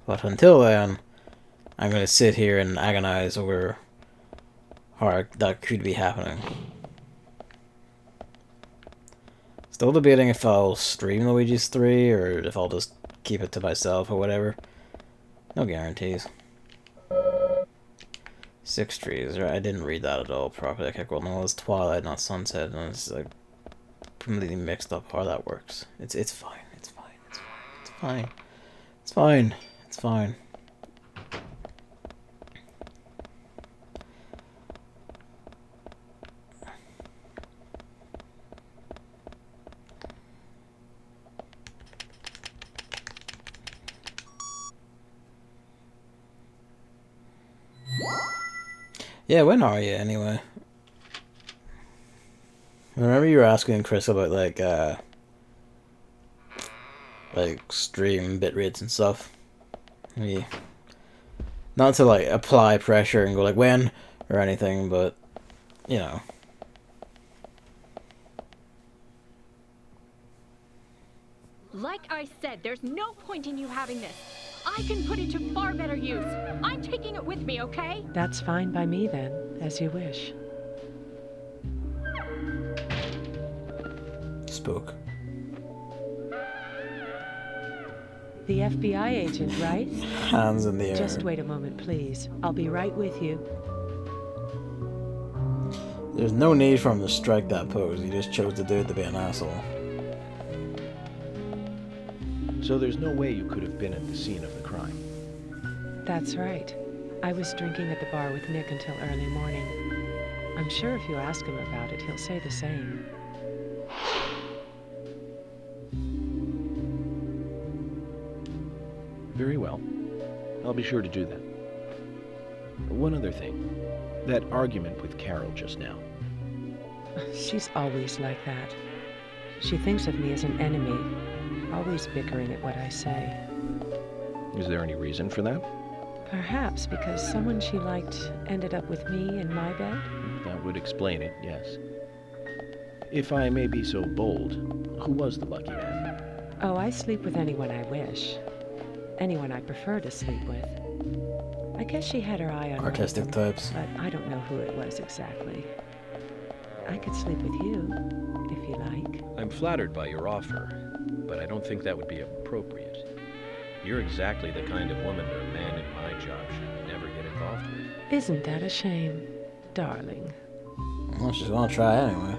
But until then, I'm going to sit here and agonize over how that could be happening. Still debating if I'll stream Luigi's 3 or if I'll just keep it to myself or whatever. No guarantees. 6 trees, right? I didn't read that at all properly. I kept going, no, it's twilight, not sunset, and it's like completely mixed up how that works. It's fine. It's fine. It's fine. It's fine. It's fine. Yeah, when are you anyway? I remember you were asking Chris about like stream bit rates and stuff. Yeah. Not to like apply pressure and go like when or anything, but you know. Like I said, there's no point in you having this. I can put it to far better use. I'm taking it with me, okay? That's fine by me then, as you wish. Spook. The FBI agent, right? Hands in the air. Just wait a moment, please. I'll be right with you. There's no need for him to strike that pose. He just chose to do it to be an asshole. So there's no way you could have been at the scene of the crime? That's right. I was drinking at the bar with Nick until early morning. I'm sure if you ask him about it, he'll say the same. Very well. I'll be sure to do that. One other thing. That argument with Carol just now. She's always like that. She thinks of me as an enemy, always bickering at what I say. Is there any reason for that? Perhaps because someone she liked ended up with me in my bed? That would explain it, yes. If I may be so bold, who was the lucky man? Oh, I sleep with anyone I wish. Anyone I prefer to sleep with. I guess she had her eye on artistic types. But I don't know who it was exactly. I could sleep with you, if you like. I'm flattered by your offer, but I don't think that would be appropriate. You're exactly the kind of woman a man in my job should never get involved with. Isn't that a shame, darling? Well, she's gonna try anyway.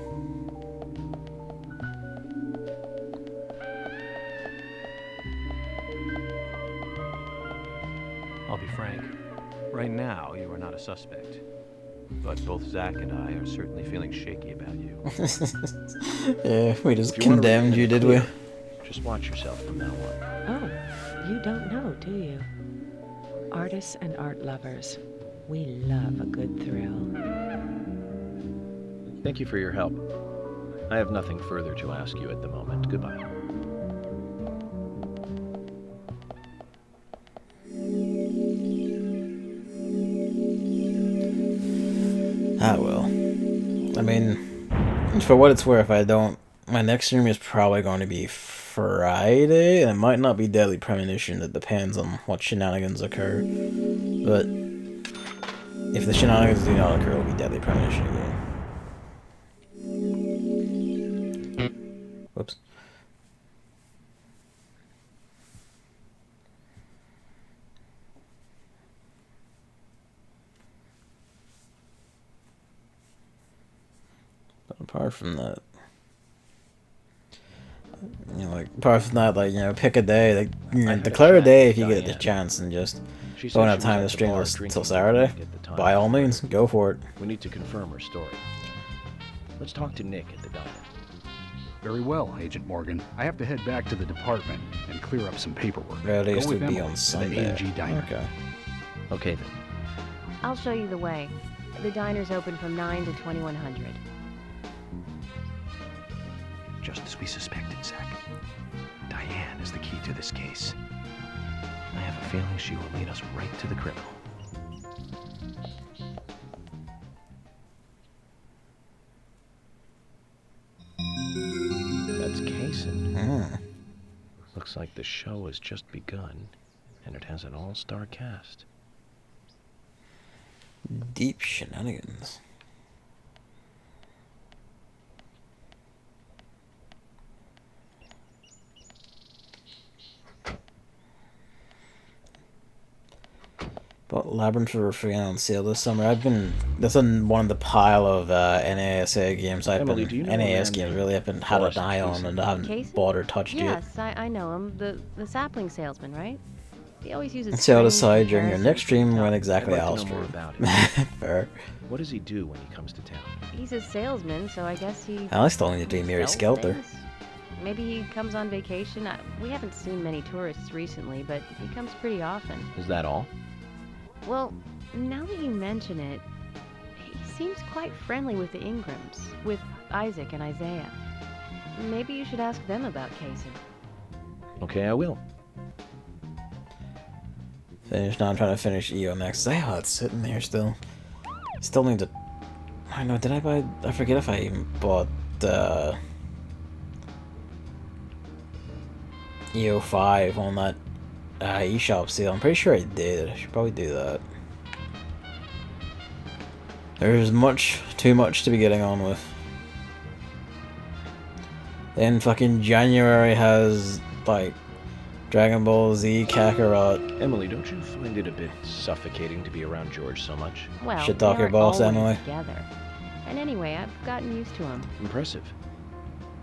I'll be frank. Right now, you are not a suspect. But both Zach and I are certainly feeling shaky about you. Yeah, we just condemned you, did we? Just watch yourself from now on. Oh, you don't know, do you? Artists and art lovers, we love a good thrill. Thank you for your help. I have nothing further to ask you at the moment. Goodbye. Ah, well. I mean, for what it's worth, my next stream is probably going to be Friday. It might not be Deadly Premonition. It depends on what shenanigans occur. But if the shenanigans do not occur, it'll be Deadly Premonition again. Whoops. Apart from that, pick a day, declare a day if you get the chance, and just don't have time to stream this till Saturday. By all means, go for it. We need to confirm her story. Let's talk to Nick at the diner. Very well, Agent Morgan. I have to head back to the department and clear up some paperwork. Earliest Go with would be Emily on to Sunday. the A&G diner. Okay. Okay then. I'll show you the way. The diner's open from 9 to 2100. Just as we suspected, Zach. Diane is the key to this case. I have a feeling she will lead us right to the criminal. That's Kaysen. Hmm. Looks like the show has just begun, and it has an all-star cast. Deep shenanigans. But Labyrinth for free on sale this summer. That's on one of the pile of NASA games Emily, do you know NAS games really haven't had an eye on and I haven't bought or touched yet. Yes, I know him. The sapling salesman, right? He always uses Sale strange aside during your next comparisons. stream when exactly I'd like I'll to know more stream. about him. Fair. What does he do when he comes to town? He's a salesman, so I guess he... I still need to do Mary sells Skelter. things. Maybe he comes on vacation. We haven't seen many tourists recently, but he comes pretty often. Is that all? Well, now that you mention it, he seems quite friendly with the Ingrams, with Isaac and Isaiah. Maybe you should ask them about Kaysen. Okay, I will. Now I'm trying to finish EOMX. Oh, it's sitting there still. Still need to... I know, did I buy... I forget if I even bought the... EO5 on that eShop sale. I'm pretty sure I did. I should probably do that. There's too much to be getting on with. Then fucking January has, like, Dragon Ball Z Kakarot. Emily, don't you find it a bit suffocating to be around George so much? Well, Should talk they your boss, aren't Emily. always together. And anyway, I've gotten used to him. Impressive.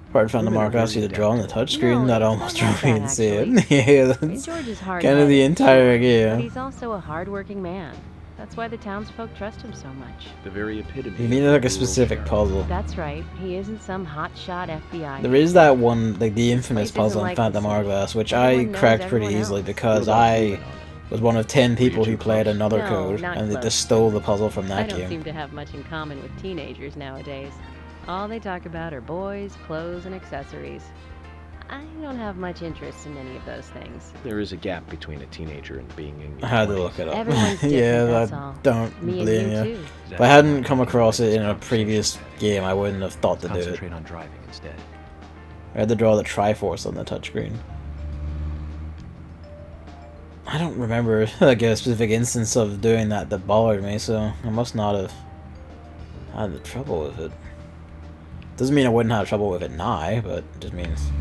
Apart from the Women are Mark I see the very draw on the touchscreen, No, that it's almost not drove me like that, insane. Yeah, that's George is hard kind of the entire game. But he's also a hard-working man. That's why the townsfolk trust him so much. The very epitome. You mean like a specific puzzle? That's right. He isn't some hotshot FBI. There is that one, like the infamous Place isn't puzzle in like Phantom the city. Hourglass, which Everyone I knows cracked pretty everyone easily else. because What about I moving on? was one of 10 people too who played close? another No, code, not and they close. just stole the puzzle from I that don't game. seem to have much in common with teenagers nowadays. All they talk about are boys, clothes, and accessories. I don't have much interest in any of those things. There is a gap between a teenager and being in your I had to 20s. look it up. Everyone's different, Yeah, that's I all. don't Me and blame you you. too. If I hadn't come across it in a previous game, I wouldn't have thought to do it. Concentrate on driving instead. I had to draw the Triforce on the touchscreen. I don't remember like a specific instance of doing that bothered me, so I must not have had the trouble with it. Doesn't mean I wouldn't have trouble with it now, but it just means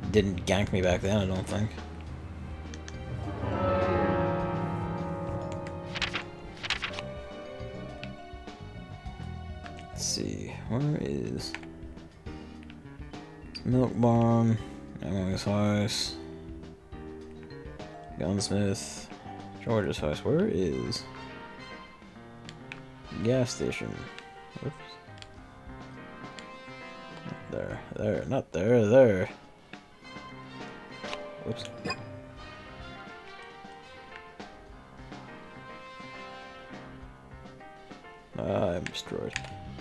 it didn't gank me back then, I don't think. Let's see, where is Milk Barn, Emily's house, Gunsmith, George's house. Where is gas station? Whoops. There, not there, there. Whoops. I'm destroyed.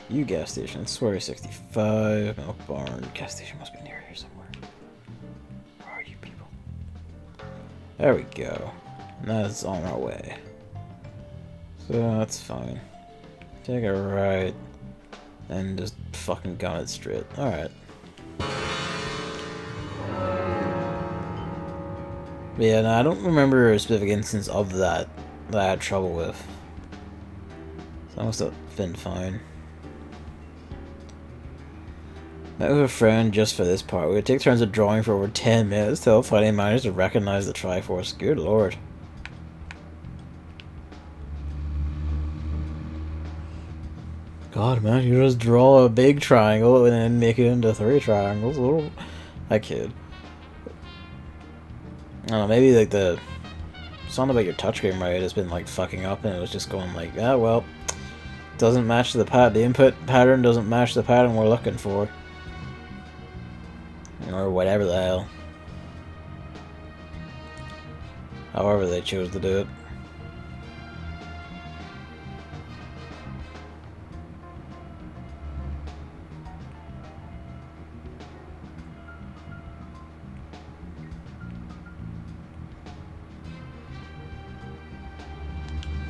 You gas station, Swery 65, Milk Barn, gas station must be near here somewhere. Where are you people? There we go. That's on our way. So that's fine. Take a right. And just fucking gun it straight. Alright. Yeah, no, I don't remember a specific instance of that I had trouble with. So I must have been fine. Met with a friend just for this part. We would take turns of drawing for over 10 minutes till finally managed to recognize the Triforce. Good lord. God, man, you just draw a big triangle and then make it into 3 triangles. Little, that kid. I don't know, maybe like the something about your touchscreen right has been like fucking up, and it was just going like, ah, well, doesn't match the the input pattern doesn't match the pattern we're looking for, or whatever the hell. However they chose to do it.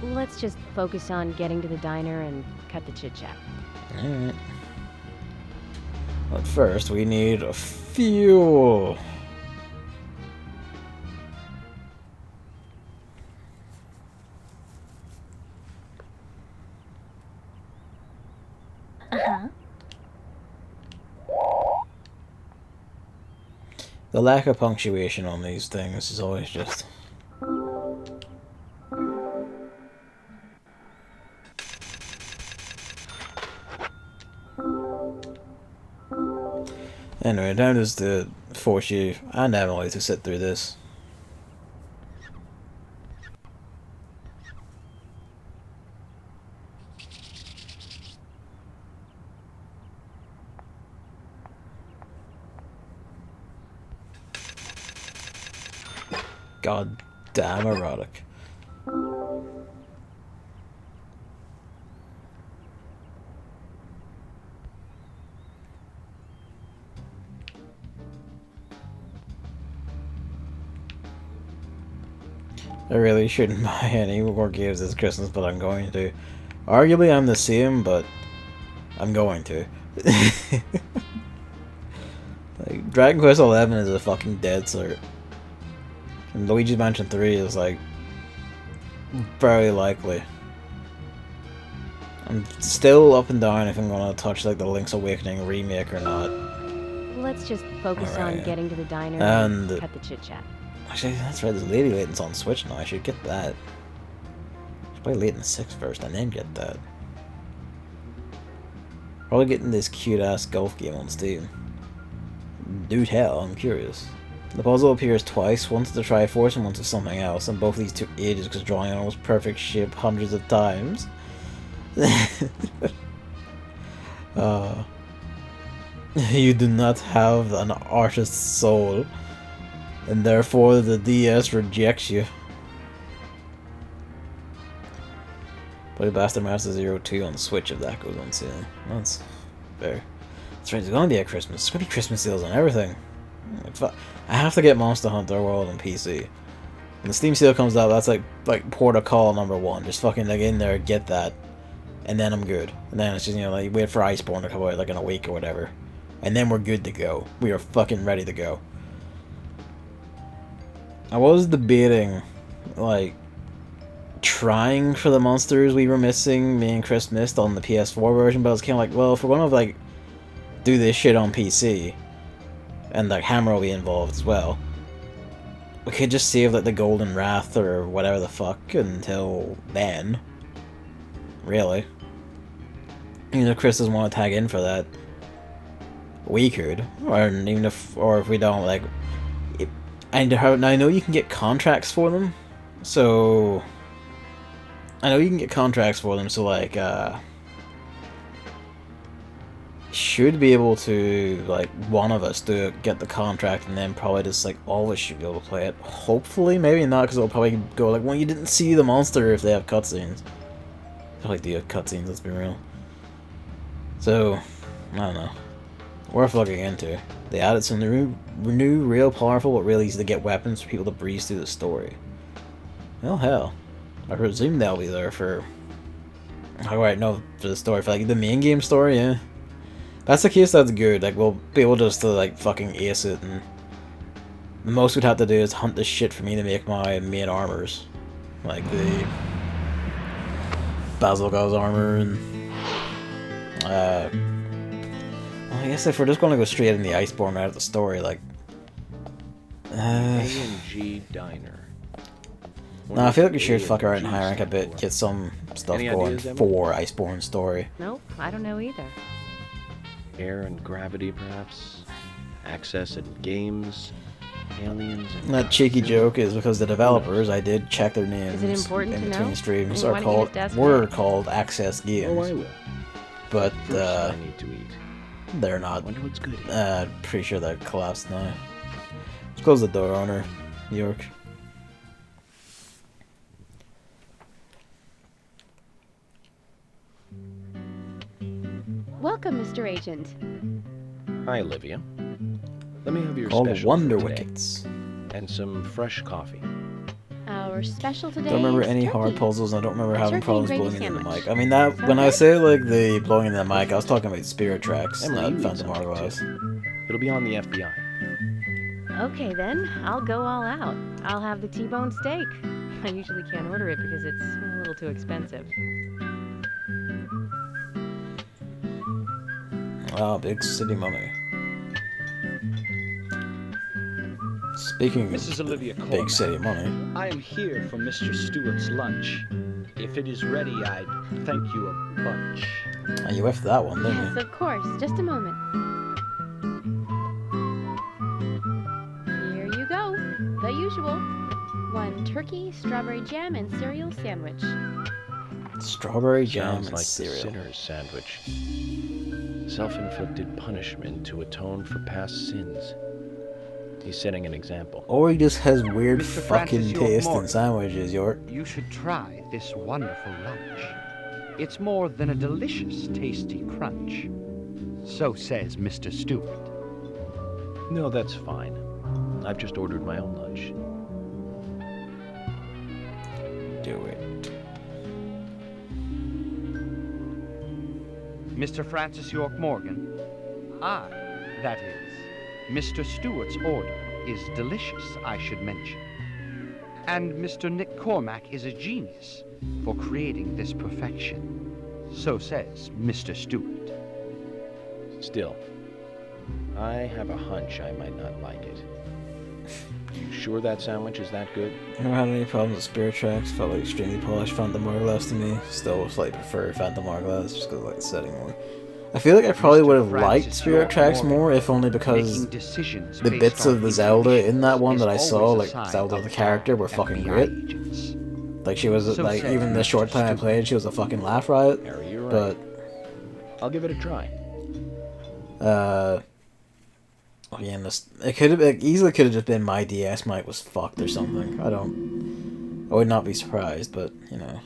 Let's just focus on getting to the diner and cut the chit-chat. Alright. But first, we need a fuel. The lack of punctuation on these things is always just... Anyway, time just to force you and Emily to sit through this. God damn erotic. I really shouldn't buy any more games this Christmas, but I'm going to. Arguably, I'm the same, but I'm going to. Like, Dragon Quest XI is a fucking dead cert. And Luigi's Mansion 3 is, like, very likely. I'm still up and down if I'm gonna touch, like, the Link's Awakening remake or not. Let's just focus on getting to the diner and cut the chit-chat. Actually, that's right, there's Lady Layton's on Switch now, I should get that. Should play Layton 6 first and then get that. Probably getting this cute-ass golf game on Steam. Do tell, I'm curious. The puzzle appears twice, once to Triforce and once to something else, and both of these took ages because drawing an almost perfect shape hundreds of times. You do not have an artist's soul, and therefore the DS rejects you. Play Bastard Master 02 on Switch if that goes on sale. That's fair. That's right, there's gonna be a Christmas. There's gonna be Christmas sales on everything. I have to get Monster Hunter World on PC. When the Steam sale comes out, that's like port of call #1. Just fucking like in there, get that, and then I'm good. And then it's just, you know, like wait for Iceborne to come out like in a week or whatever, and then we're good to go. We are fucking ready to go. I was debating, like, trying for the monsters we were missing, me and Chris missed on the PS4 version, but I was kind of like, well, if we're gonna like do this shit on PC, and like Hammer will be involved as well, we could just save like the Golden Wrath or whatever the fuck until then. Really. Even if Chris doesn't want to tag in for that, we could. Or even if we don't, like, and I know you can get contracts for them, so like, should be able to, like, one of us get the contract, and then probably just, like, all of us should be able to play it. Hopefully, maybe not, because it'll probably go, like, well, you didn't see the monster if they have cutscenes. Probably do have cutscenes, let's be real. So, I don't know. Worth looking into. They added some new, real powerful, but really easy to get weapons for people to breeze through the story. Well, hell. I presume they'll be there for... Alright, no, for the story. For, like, the main game story, yeah. That's the case, that's good. Like, we'll be able just to, like, fucking ace it, and... The most we'd have to do is hunt the shit for me to make my main armors. Like, the... Bazilgau's armor, and... Well, I guess if we're just gonna go straight in the Iceborne right at the story, like... A&G Diner. No, I feel like we should fuck around and high rank a bit, get some stuff going for Iceborne story. Nope, I don't know either. Air and gravity, perhaps? Access and games? Aliens and... That cheeky joke is because the developers, I did check their names in between streams, were called Access Games. Oh, I will. But, I need to eat. They're not. Wonder what's good. Pretty sure they're collapsed now. Let's close the door on her, York. Welcome, Mr. Agent. Hi, Olivia. Let me have your All special Wonder for today. Wickets. And some fresh coffee. Our special today. Don't remember is any turkey. hard puzzles, and I don't remember having Turkey problems and blowing gravy into the sandwich. mic. I mean, that Sound when I good? say like the blowing into the mic, I was talking about Spirit Tracks, Emily, not you need Phantom something Hourglass. too. It'll be on the FBI. Okay then, I'll go all out. I'll have the T-bone steak. I usually can't order it because it's a little too expensive. Ah, big city money. Speaking Mrs. Olivia of big Cormack, city money, I am here for Mr. Stewart's lunch. If it is ready, I'd thank you a bunch. you whiffed that one, didn't Yes, you? of course. Just a moment. usual. One turkey, strawberry jam, and cereal sandwich. Strawberry jam Sounds and like cereal. the sinner's sandwich. Self-inflicted punishment to atone for past sins. He's setting an example. Or he just has weird Mr. fucking Francis York taste in Morgan. sandwiches, York. You should try this wonderful lunch. It's more than a delicious, tasty crunch. So says Mr. Stewart. No, that's fine. I've just ordered my own lunch. Do it. Mr. Francis York Morgan? I, that is. Mr. Stewart's order is delicious, I should mention. And Mr. Nick Cormack is a genius for creating this perfection. So says Mr. Stewart. Still, I have a hunch I might not like it. You sure that sandwich is that good? Never had any problems with Spirit Tracks. Felt like extremely polished Phantom Hourglass to me. Still slightly prefer Phantom Hourglass just because I like the setting more. I feel like I probably would have liked Spirit Tracks more if only because the bits of the Zelda in that one that I saw, like Zelda the character, were fucking great. Like she was, like, even the short time I played, she was a fucking laugh riot. But I'll give it a try. again, it easily could have just been my DS mic was fucked or something. I would not be surprised, but you know.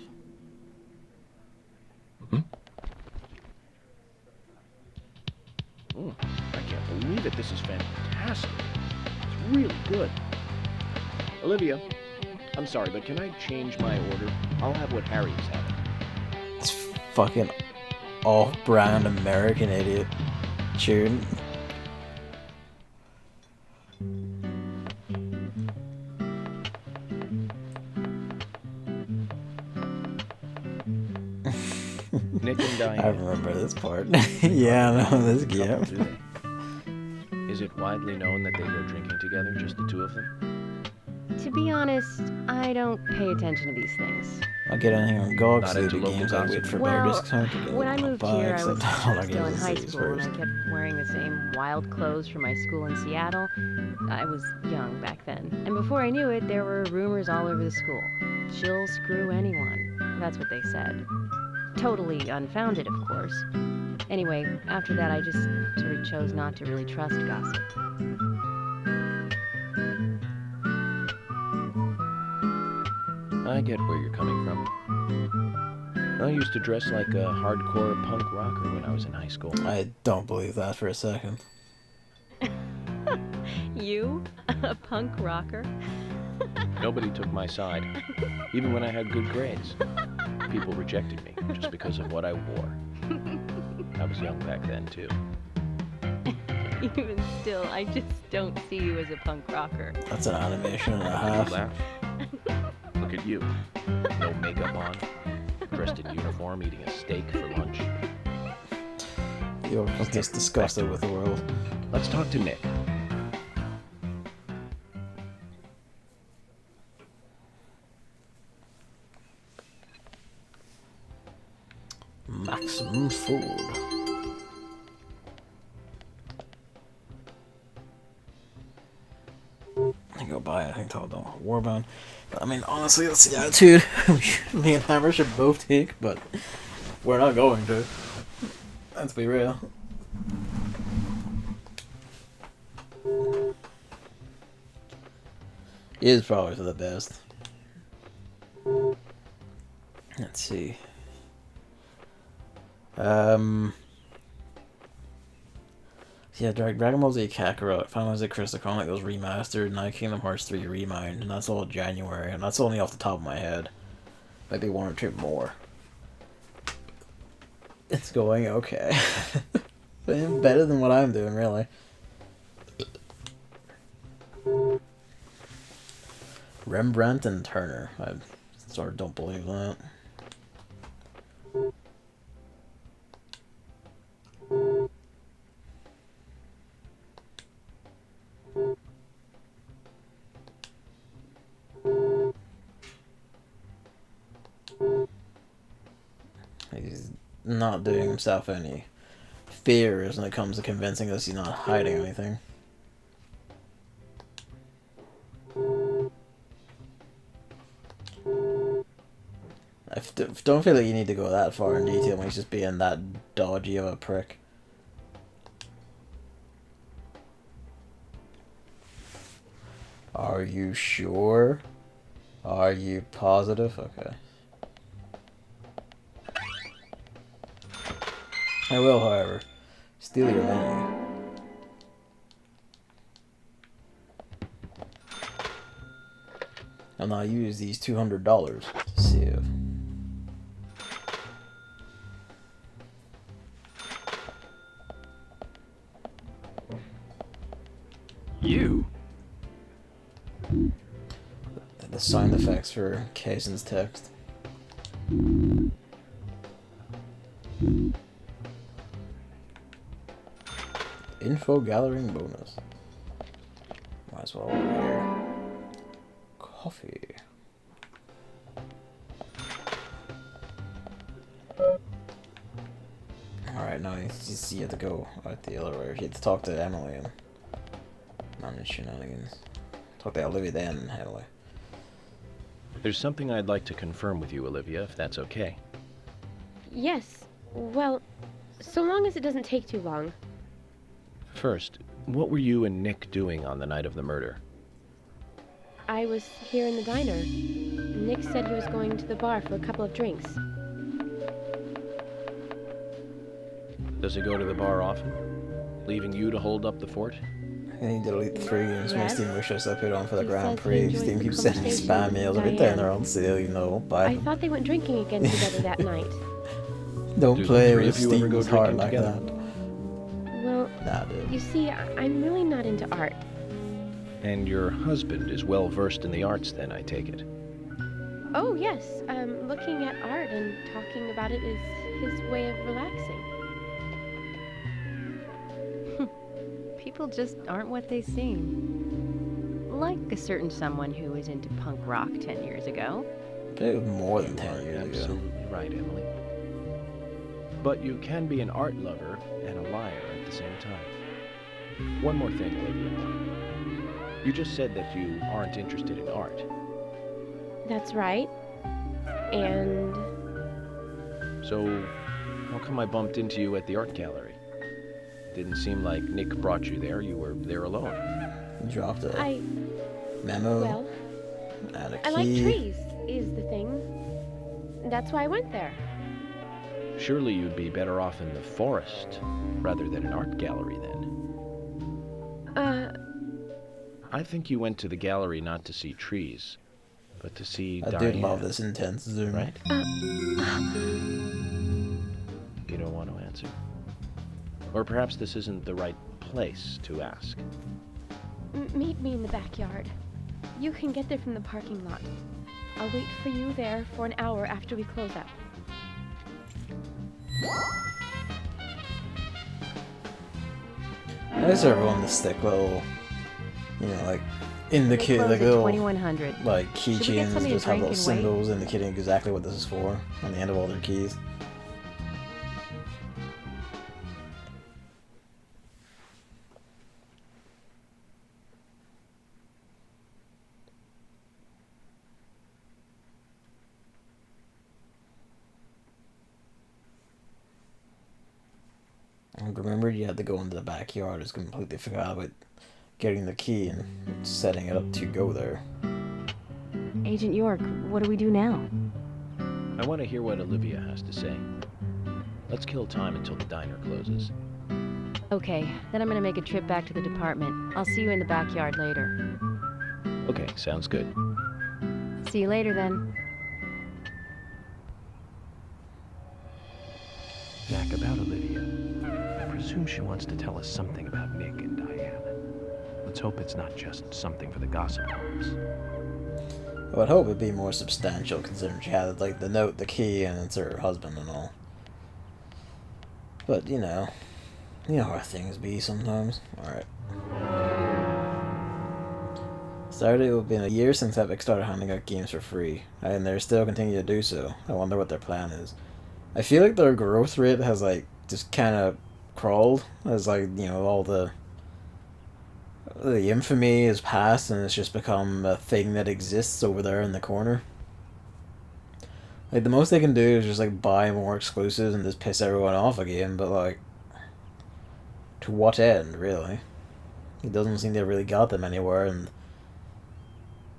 I can't believe it. This is fantastic. It's really good. Olivia, I'm sorry, but can I change my order? I'll have what Harry's having. It's fucking off-brand American idiot tune. Nick and Diane. I remember this part. Yeah, I know this game. Is it widely known that they go drinking together, just the two of them? To be honest, I don't pay attention to these things. I'll get anything on GOG, Not so into the local games I gossip? wait for Well, better discount to get when I moved here, I was still in high cities school, and I kept wearing the same wild clothes from my school in Seattle. I was young back then, and before I knew it, there were rumors all over the school. She'll screw anyone. That's what they said. Totally unfounded, of course. Anyway, after that, I just sort of chose not to really trust gossip. I get where you're coming from. I used to dress like a hardcore punk rocker when I was in high school. I don't believe that for a second. You? A punk rocker? Nobody took my side, even when I had good grades. People rejected me just because of what I wore. I was young back then, too. Even still, I just don't see you as a punk rocker. That's an animation and a You half. laugh. Look at you. No makeup on. Dressed in uniform, eating a steak for lunch. You're just disgusted with the world. Let's talk to Nick. Maximum food. I go buy anything told them Warbound. But I mean, honestly, that's the attitude me and Hammer should both take, but we're not going to. Let's be real. It is probably for the best. Let's see. Yeah, Dragon Ball Z Kakarot, Final Fantasy Crystal Chronicle was remastered, Night Kingdom Hearts 3 Remind, and that's all January, and that's only off the top of my head. Maybe one or two more. It's going okay. Better than what I'm doing, really. Rembrandt and Turner. I sort of don't believe that. He's not doing himself any favors when it comes to convincing us he's not hiding anything. don't feel like you need to go that far in detail when he's just being that dodgy of a prick. Are you sure? Are you positive? Okay. I will, however, steal your menu. And I'll use these $200 to save. You? The sound effects for Kaisen's text. Info gathering bonus. Might as well over here. Coffee. Alright, now you have to go out the elevator. You have to talk to Emily and manage shenanigans. Talk to Olivia then, Emily. There's something I'd like to confirm with you, Olivia, if that's okay. Yes. Well, so long as it doesn't take too long. First, what were you and Nick doing on the night of the murder? I was here in the diner. Nick said he was going to the bar for a couple of drinks. Does he go to the bar often? Leaving you to hold up the fort? I need to delete 3 games from my Yes. Steam wishlist I put on for the He Grand says he Prix. enjoyed Steam the keeps sending me conversation spam with mails every time Diane. they're on sale, you know. Buy I them. thought they went drinking again together that night. Don't Do the play 3 with of you ever go Steam's heart drinking like together? that. Well, Nah, dude. you see, I'm really not into art. And your husband is well versed in the arts then, I take it. Oh, yes. Looking at art and talking about it is his way of relaxing. People just aren't what they seem. Like a certain someone who was into punk rock 10 years ago. It was more than 10 years ago. Absolutely right, Emily. But you can be an art lover and a liar at the same time. One more thing, Olivia. You just said that you aren't interested in art. That's right. And So, how come I bumped into you at the art gallery? Didn't seem like Nick brought you there. You were there alone. You dropped a I... memo Well, and a key. I like trees, is the thing. That's why I went there. Surely you'd be better off in the forest rather than an art gallery then. I think you went to the gallery not to see trees, but to see I Diane. do love this intense zoom. Right? You don't want to answer? Or perhaps this isn't the right place to ask. Meet me in the backyard. You can get there from the parking lot. I'll wait for you there for an hour after we close up. I guess everyone to stick little, you know, like in the key, Close like at little 2100. like Should we get keychains something to just have drink little and wait? symbols indicating exactly what this is for on the end of all their keys. I remember you had to go into the backyard. I just completely forgot about getting the key and setting it up to go there. Agent York, what do we do now? I want to hear what Olivia has to say. Let's kill time until the diner closes. Okay, then I'm gonna make a trip back to the department. I'll see you in the backyard later. Okay, sounds good. See you later then. Zach, about Olivia. I presume she wants to tell us something about Nick and Diane. Let's hope it's not just something for the gossip columns. I would hope it'd be more substantial considering she had like the note, the key, and it's her husband and all. But you know how things be sometimes. Alright. Saturday will be a year since Epic started handing out games for free, and they're still continuing to do so. I wonder what their plan is. I feel like their growth rate has like just kind of crawled as like, you know, all the infamy is past and it's just become a thing that exists over there in the corner. Like, the most they can do is just, like, buy more exclusives and just piss everyone off again, but, like, to what end, really? It doesn't seem to have really got them anywhere, and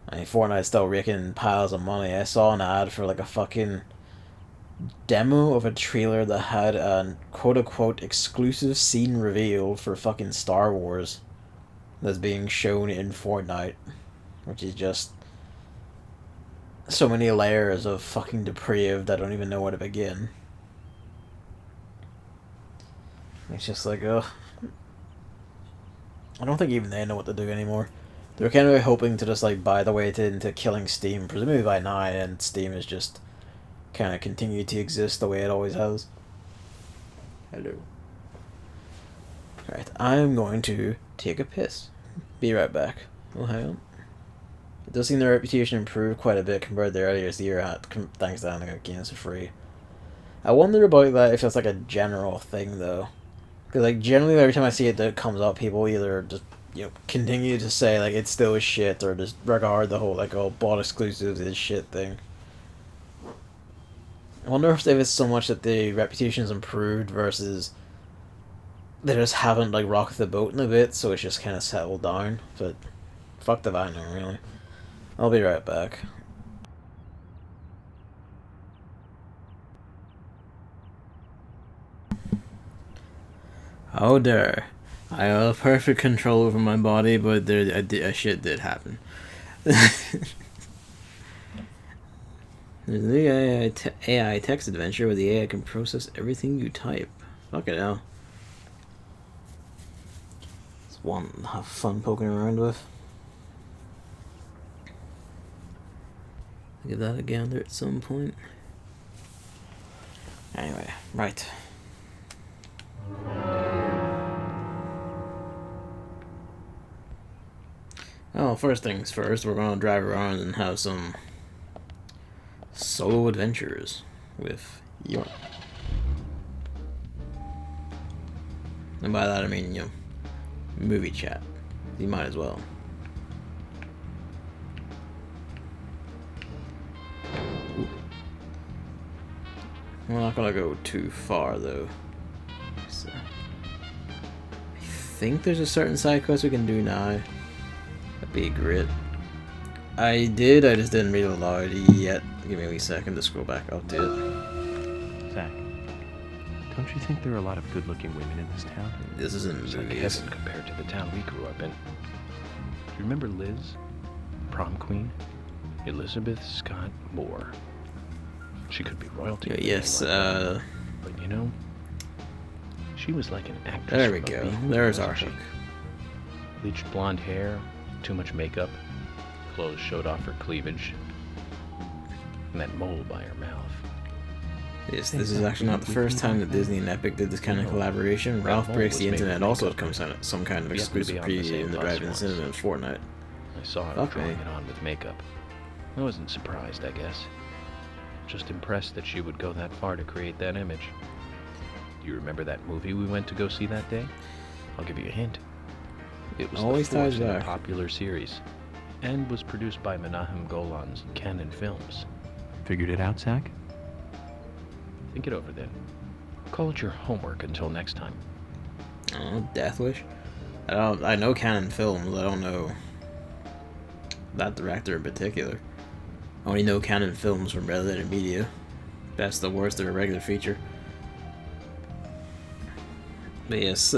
I mean, Fortnite's still raking piles of money. I saw an ad for, like, a fucking demo of a trailer that had a quote-unquote exclusive scene reveal for fucking Star Wars that's being shown in Fortnite, which is just so many layers of fucking depraved I don't even know where to begin. It's just like, ugh. I don't think even they know what to do anymore. They're kind of hoping to just like buy the way into killing Steam, presumably by now, and Steam is just kind of continue to exist the way it always has. Hello. Alright, I'm going to take a piss. Be right back. Oh, hang on. It does seem their reputation improved quite a bit compared to earlier this year, thanks to having games for free. I wonder about that if it's like a general thing though. Because like generally every time I see it that comes up, people either just, you know, continue to say like it's still shit, or just regard the whole like, oh, bought exclusives is shit thing. I wonder if it's so much that the reputation's improved versus they just haven't like rocked the boat in a bit, so it's just kind of settled down. But fuck if I know, really. I'll be right back. Oh there. I have perfect control over my body, but a shit did happen. There's a new AI text adventure where the AI can process everything you type. Fucking hell. It's one to have fun poking around with. Give that a gander at some point. Anyway, right. Oh, first things first, we're gonna drive around and have some solo adventures with York. And by that I mean, you know, movie chat. You might as well. Ooh. We're not gonna go too far though. So, I think there's a certain side quest we can do now. That'd be great. I just didn't read it aloud yet. Give me a wee second to scroll back up to it. Zach, don't you think there are a lot of good-looking women in this town? This isn't it's like heaven compared to the town we grew up in. Do you remember Liz? Prom queen? Elizabeth Scott Moore. She could be royalty. Yes, but you know, she was like an actress. There we go. There's our hook. Bleached blonde hair, too much makeup, clothes showed off her cleavage, and that mole by her mouth. Yes, this is actually not the first time that Disney and Epic did this kind of collaboration. Ralph Breaks the Internet also comes out some kind of exclusive preview in the drive-in cinema in Fortnite. I saw her drawing it on with makeup. I wasn't surprised, I guess. Just impressed that she would go that far to create that image. Do you remember that movie we went to go see that day? I'll give you a hint. It was always the fourth in a back. popular series, and was produced by Menahem Golan's Canon Films. Figured it out, Zach? Think it over then. Call it your homework until next time. Oh, Death Wish? I know Canon Films, I don't know that director in particular. I only know Canon Films from Red Letter Media. Best, the worst, or a regular feature. But yes,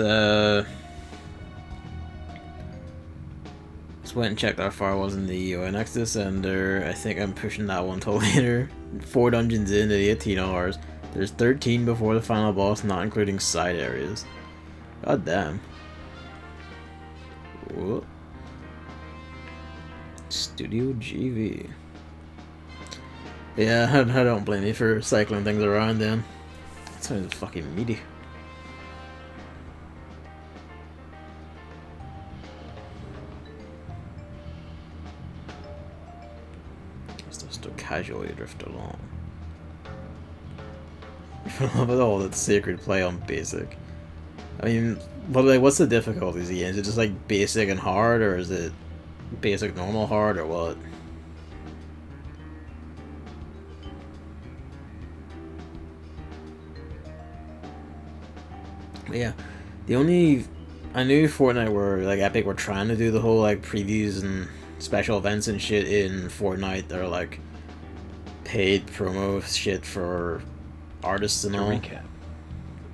just went and checked how far I was in the Nexus, and I think I'm pushing that one till later. 4 dungeons in at 18 hours. There's 13 before the final boss, not including side areas. God damn. Whoa. Studio GV. Yeah, I don't blame you for cycling things around then. That sounds fucking meaty. Just to casually drift along. I love it all, that sacred play on basic. I mean, but like, what's the difficulties again? Is it just like basic and hard, or is it basic, normal, hard, or what? But yeah, the only I knew Fortnite were like Epic were trying to do the whole like previews and special events and shit in Fortnite. They're like paid promo shit for artists and all. To recap,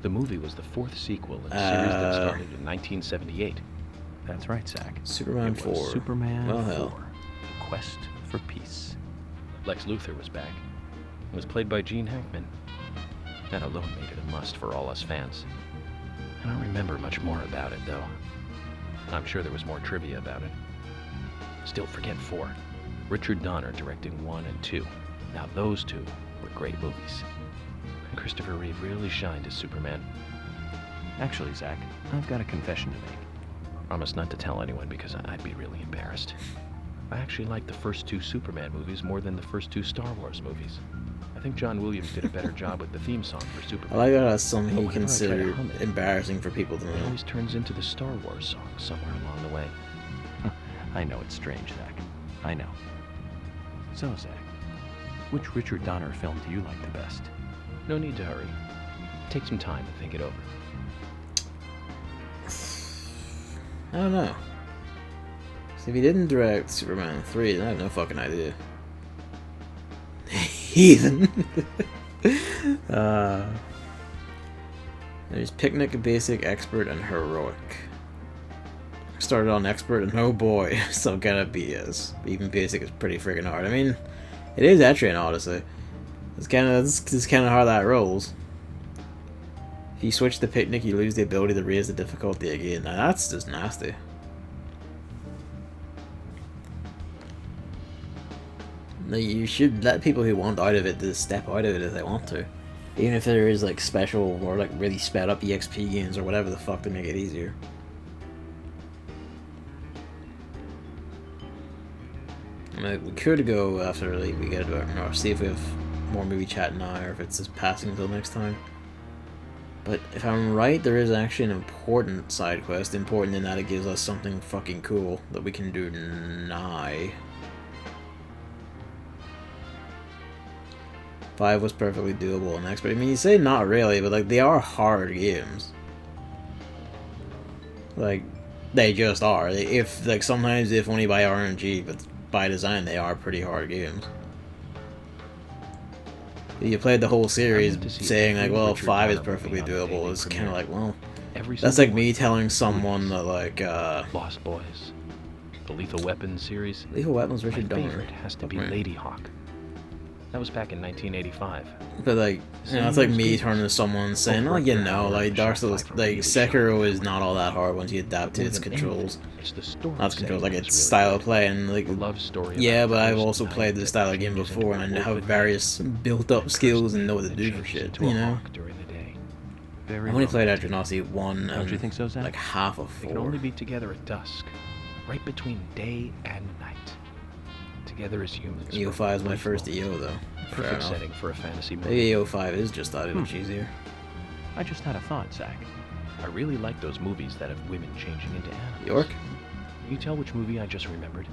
the movie was the 4th sequel in a series that started in 1978. That's right, Zach. Superman 4. Superman well, 4. hell. The Quest for Peace. Lex Luthor was back. It was played by Gene Hackman. That alone made it a must for all us fans. I don't remember much more about it, though. I'm sure there was more trivia about it. Still, forget 4. Richard Donner directing 1 and 2. Now those two were great movies. And Christopher Reeve really shined as Superman. Actually, Zach, I've got a confession to make. Promise not to tell anyone because I'd be really embarrassed. I actually like the first 2 Superman movies more than the first 2 Star Wars movies. I think John Williams did a better job with the theme song for Superman. I like that that's something he considered embarrassing for people to know. It always turns into the Star Wars song somewhere along the way. I know it's strange, Zach. I know. So, Zach, which Richard Donner film do you like the best? No need to hurry. Take some time to think it over. I don't know. See, if he didn't direct Superman 3, then I have no fucking idea. Heathen. There's Picnic, Basic, Expert, and Heroic. Started on Expert, and oh boy, some kind of BS. Even Basic is pretty freaking hard. I mean, it is Etrian Odyssey. It's kind of how that rolls. If you switch to Picnic, you lose the ability to raise the difficulty again. Now that's just nasty. Now, you should let people who want out of it to step out of it if they want to. Even if there is like special or like really sped up EXP games or whatever the fuck to make it easier. I mean, we could go after like, we get or see if we have more movie chat now or if it's just passing until next time. But if I'm right, there is actually an important side quest. Important in that it gives us something fucking cool that we can do now. 5 was perfectly doable and Expert. I mean, you say not really, but like they are hard games. Like they just are. If like sometimes if only by RNG, but by design they are pretty hard games. You played the whole series saying like, well, 5 is perfectly doable. It's kind of like, well, that's like me telling someone that like Lost Boys, the Lethal Weapon series. Lethal Weapon's Richard Donner. My favorite has to be Lady Hawk. That was back in 1985. But like, you know, it's like me turning to someone and saying, oh, you know, like Dark Souls, like Sekiro is not all that hard once you adapt to its controls. Not controls, like its style of play and like. Yeah, but I've also played this style of game before, and I have various built-up skills and know what to do for shit. You know. I've only played Adrenaline 1 and you think so, Zach? like half of 4. They can only be together at dusk, right between day and night. Together as humans. EO5 is my first EO though. Perfect setting for a fantasy movie. Maybe EO5 is just that much easier. I just had a thought, Zach. I really like those movies that have women changing into animals. York? You tell which movie I just remembered?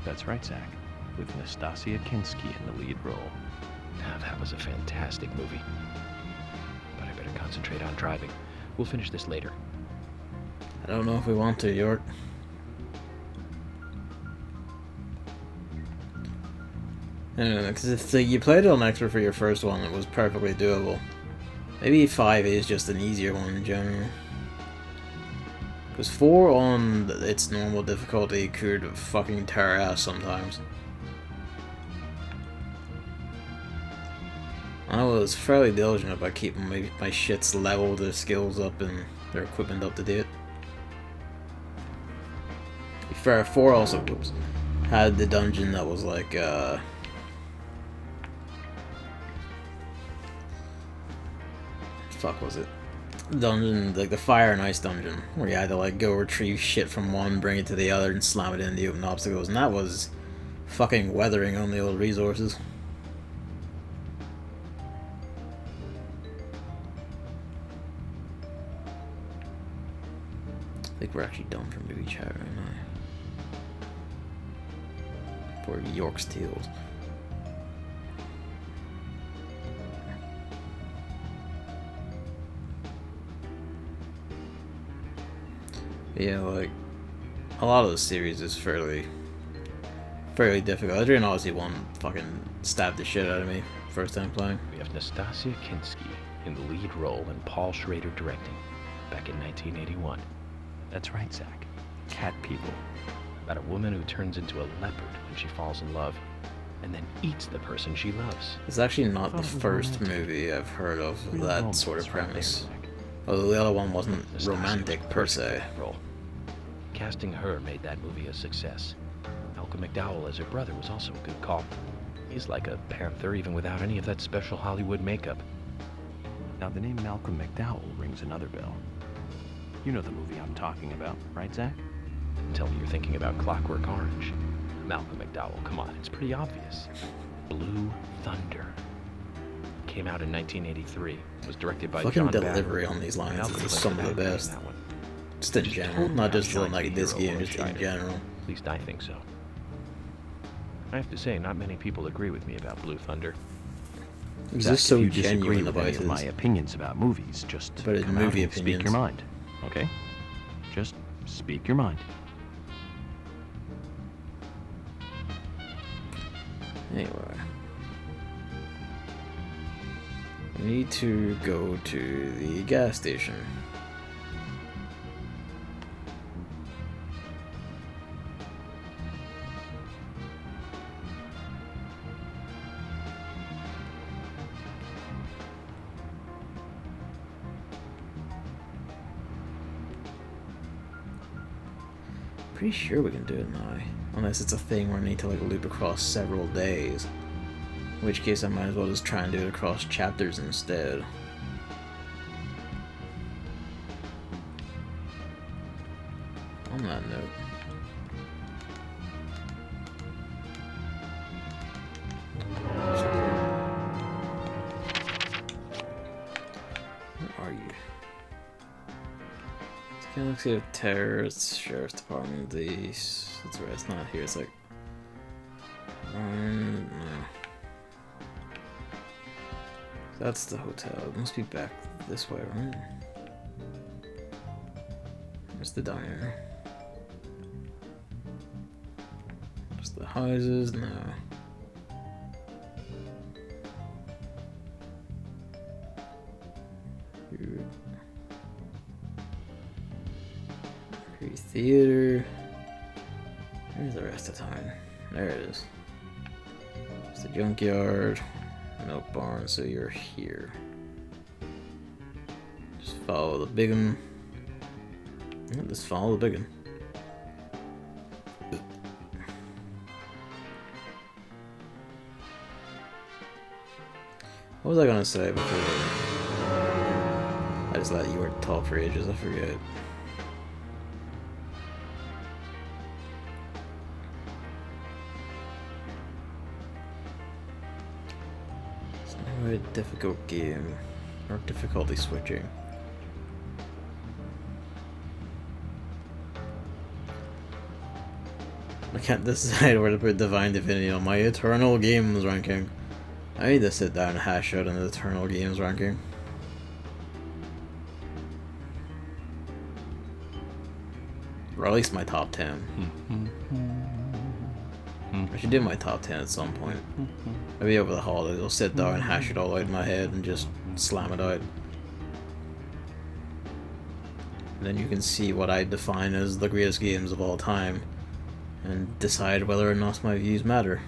That's right, Zach. With Nastasia Kinski in the lead role. Now, that was a fantastic movie. But I better concentrate on driving. We'll finish this later. I don't know if we want to, York. Anyway, because if you played it on Expert for your first one, it was perfectly doable. Maybe 5 is just an easier one in general. Because 4 on its normal difficulty could fucking tear ass sometimes. I was fairly diligent about keeping my shits level, their skills up, and their equipment up to date. To be fair, 4 also had the dungeon that was like, fuck was it? Dungeon, like the fire and ice dungeon, where you had to like go retrieve shit from one, bring it to the other, and slam it into the open obstacles, and that was fucking weathering on the old resources. I think we're actually done for movie chat right now. For York's Tales. Yeah, like a lot of the series is fairly difficult. Adrian Odyssey 1 fucking stabbed the shit out of me first time playing. We have Nastasia Kinski in the lead role and Paul Schrader directing, back in 1981. That's right, Zach. Cat People. About a woman who turns into a leopard when she falls in love, and then eats the person she loves. It's actually not the first movie I've heard of that sort of premise. Although the other one wasn't romantic per se. Casting her made that movie a success. Malcolm McDowell as her brother was also a good call. He's like a panther even without any of that special Hollywood makeup. Now the name Malcolm McDowell rings another bell. You know the movie I'm talking about, right, Zach? Tell me you're thinking about Clockwork Orange. Malcolm McDowell, come on, it's pretty obvious. Blue Thunder. Came out in 1983. Was directed by fucking John delivery Barry. on these lines is some of the best. Just in general, not just like this game, just in general. At least I think so. I have to say, not many people agree with me about Blue Thunder. He's just so if you disagree genuine with about any of his my opinions about movies, just But his come out movie and speak opinions. your mind, okay? Just speak your mind. Anyway. We need to go to the gas station. Pretty sure we can do it now. Unless it's a thing where I need to like loop across several days. In which case I might as well just try and do it across chapters instead. On that note. Where are you? Galaxy of Terror, it's Sheriff's Department, that's right, it's not here, it's like... no. That's the hotel, it must be back this way, right? There's the diner. There's the houses, no. Theater. Where's the rest of town? There it is. It's the junkyard, milk barn, so you're here. Just follow the big one. Yeah, just follow the big one. What was I gonna say before? I just let you were talk for ages, I forget. A difficult game, or difficulty switching. I can't decide where to put Divine Divinity on my Eternal Games ranking. I need to sit down and hash out an Eternal Games ranking. Or at least my top 10. I should do my top 10 at some point. Maybe over the holidays I'll sit down and hash it all out in my head and just slam it out. And then you can see what I define as the greatest games of all time and decide whether or not my views matter.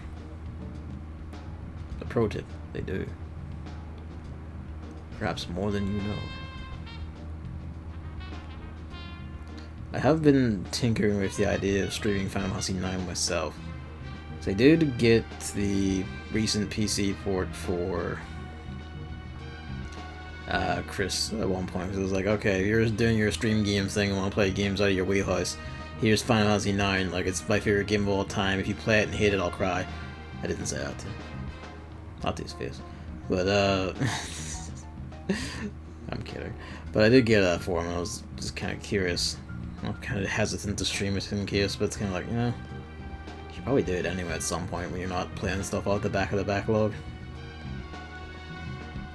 A pro tip, they do. Perhaps more than you know. I have been tinkering with the idea of streaming Final Fantasy IX myself. So I did get the recent PC port for Chris at one point, because it was like, okay, you're doing your stream games thing and want to play games out of your wheelhouse. Here's Final Fantasy IX, like it's my favorite game of all time. If you play it and hate it, I'll cry. I didn't say that to him. Not to his face. But, I'm kidding. But I did get that for him, I was just kind of curious. I'm kind of hesitant to stream it in case, but it's kind of like, you know, you should probably do it anyway at some point when you're not playing stuff out the back of the backlog.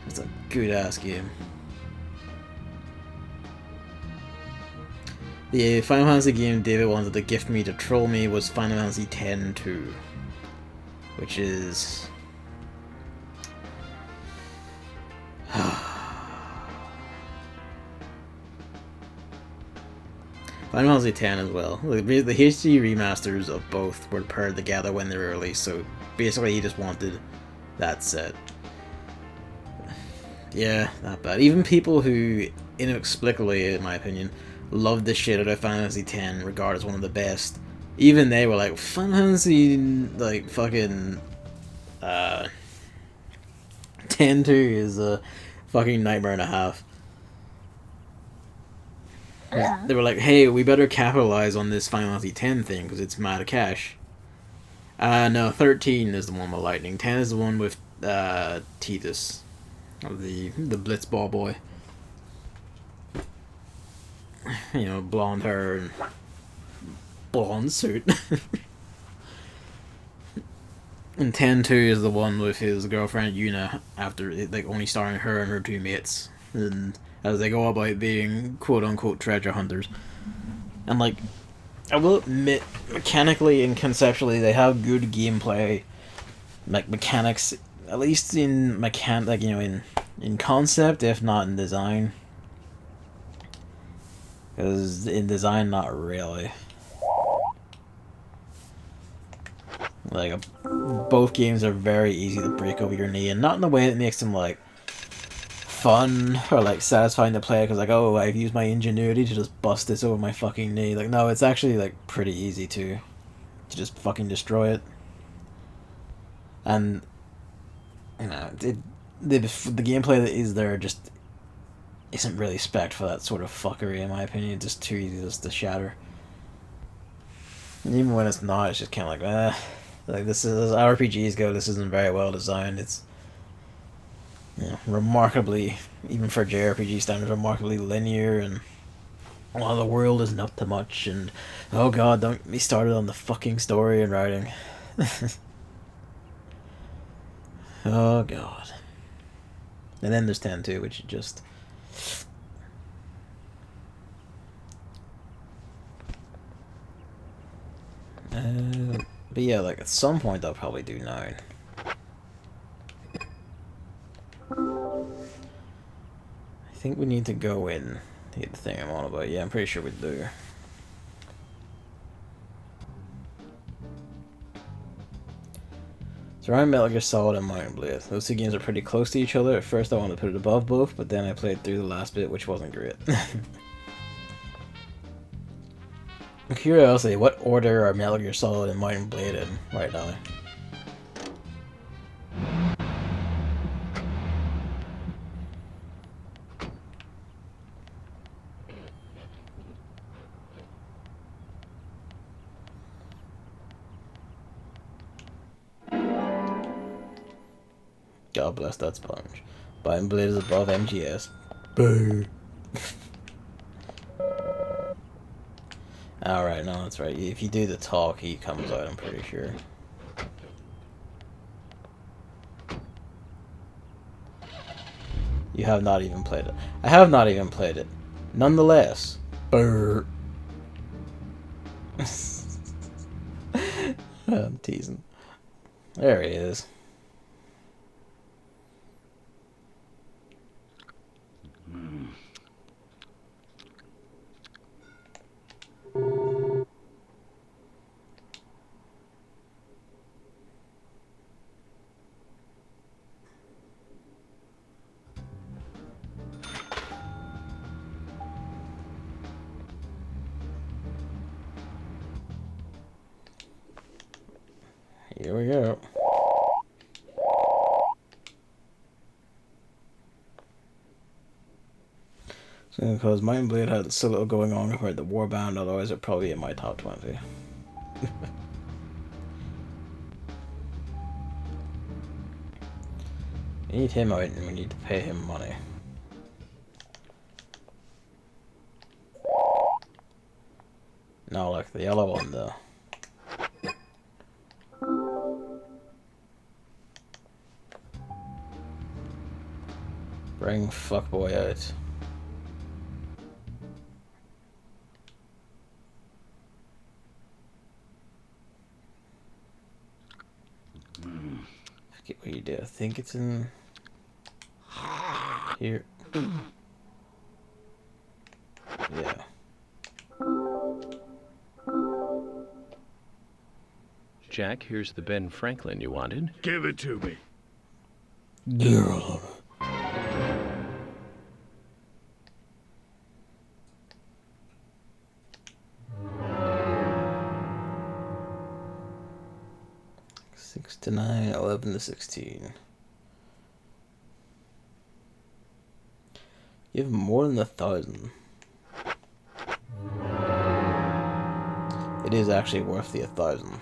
It's a good-ass game. The Final Fantasy game David wanted to gift me to troll me was Final Fantasy X-2, which is... Final Fantasy X as well. The HD remasters of both were paired together when they were released, so basically he just wanted that set. Yeah, not bad. Even people who, inexplicably, in my opinion, loved the shit out of Final Fantasy X, regarded as one of the best, even they were like, Final Fantasy, like, fucking, X-2 is a fucking nightmare and a half. They were like, hey, we better capitalize on this Final Fantasy X thing, because it's mad cash. No, 13 is the one with Lightning. 10 is the one with, Tidus. Of the Blitzball boy. You know, blonde hair and blonde suit. And X-2 is the one with his girlfriend Yuna, after, like, only starring her and her two mates. And as they go about being quote-unquote treasure hunters. And, like, I will admit, mechanically and conceptually, they have good gameplay, like, mechanics, at least in like, you know, in concept, if not in design. Because in design, not really. Like, both games are very easy to break over your knee, and not in a way that makes them, like, fun or, like, satisfying to play, because, like, oh, I've used my ingenuity to just bust this over my fucking knee. Like, no, it's actually, like, pretty easy to just fucking destroy it. And, you know, the gameplay that is there just isn't really spec'd for that sort of fuckery, in my opinion. It's just too easy just to shatter. And even when it's not, it's just kind of like, like, this is, as RPGs go, this isn't very well designed. It's, you know, remarkably, even for JRPG standards, remarkably linear, and well, the world isn't up to much, and oh god, don't get me started on the fucking story and writing. Oh god. And then there's X-2, which is just... but yeah, like, at some point I'll probably do 9. I think we need to go in to get the thing I'm on about. Yeah, I'm pretty sure we do. So I'm Metal Gear Solid and Mind Blade. Those two games are pretty close to each other. At first I wanted to put it above both, but then I played through the last bit, which wasn't great. Curiosity, what order are Metal Gear Solid and Mind Blade in right now? God bless that sponge. Mind Blade is above MGS. Boo. Alright, no, that's right. If you do the talk, he comes out, I'm pretty sure. You have not even played it. I have not even played it. Nonetheless. Brr. I'm teasing. There he is. Here we go. So, because Mind Blade had so little going on compared to Warbound, otherwise it'd probably be in my top 20. We need him out and we need to pay him money. No, like the yellow one though. Bring fuckboy out. Okay, what do you do? I think it's in here. Yeah. Jack, here's the Ben Franklin you wanted. Give it to me. Girl. Six to 9, 11 to 16. You have more than 1,000. It is actually worth the 1,000.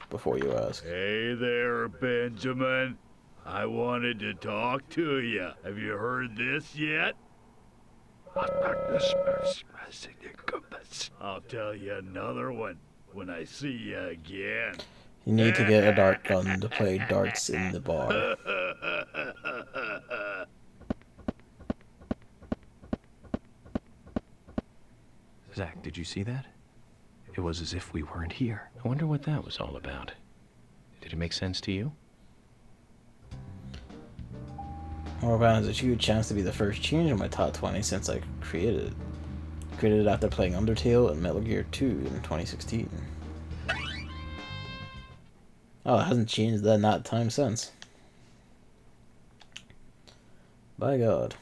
Before you ask. Hey there, Benjamin. I wanted to talk to you. Have you heard this yet? I'll tell you another one when I see you again. You need to get a dart gun to play darts in the bar. Zach, did you see that? It was as if we weren't here. I wonder what that was all about. Did it make sense to you? Warband has a huge chance to be the first change in my top 20 since I created it. Created it after playing Undertale and Metal Gear 2 in 2016. Oh, it hasn't changed that in that time since. By God.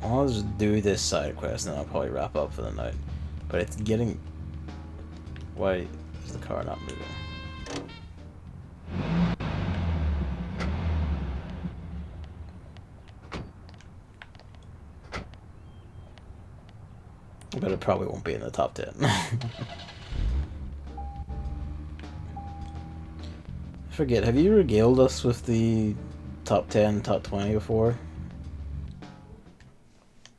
I'll just do this side quest and then I'll probably wrap up for the night. But it's getting... Why is the car not moving? But it probably won't be in the top 10. I forget, have you regaled us with the top 10, top 20 before?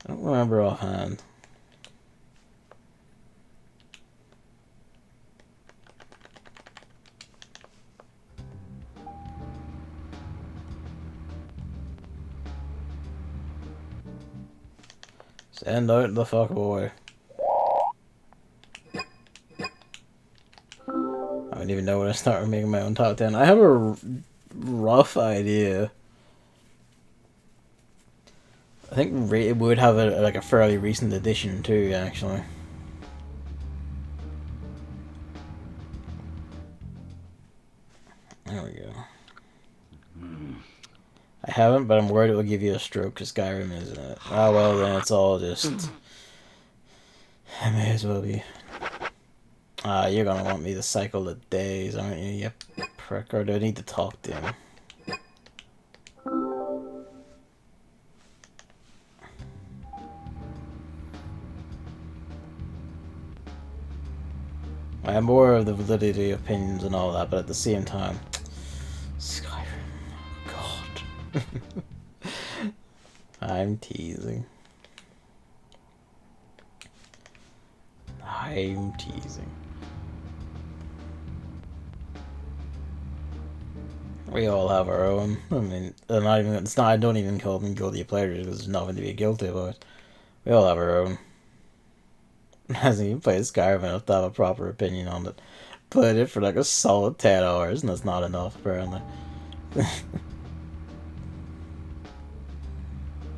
I don't remember offhand. Send out the fuck boy. I don't even know when I start making my own top 10. I have a rough idea. I think it would have like a fairly recent addition too, actually. There we go. I haven't, but I'm worried it will give you a stroke because Skyrim isn't it. Oh well, then it's all just... I may as well be. You're gonna want me to cycle the days, aren't you? Yep, prick. Or do I need to talk to him? I am more of the validity of opinions and all that, but at the same time, Skyrim, God. I'm teasing. I'm teasing. We all have our own. I mean, I don't even call them guilty pleasures because there's nothing to be guilty about. We all have our own. Hasn't even played Skyrim enough to have a proper opinion on it. Played it for like a solid 10 hours, and that's not enough, apparently.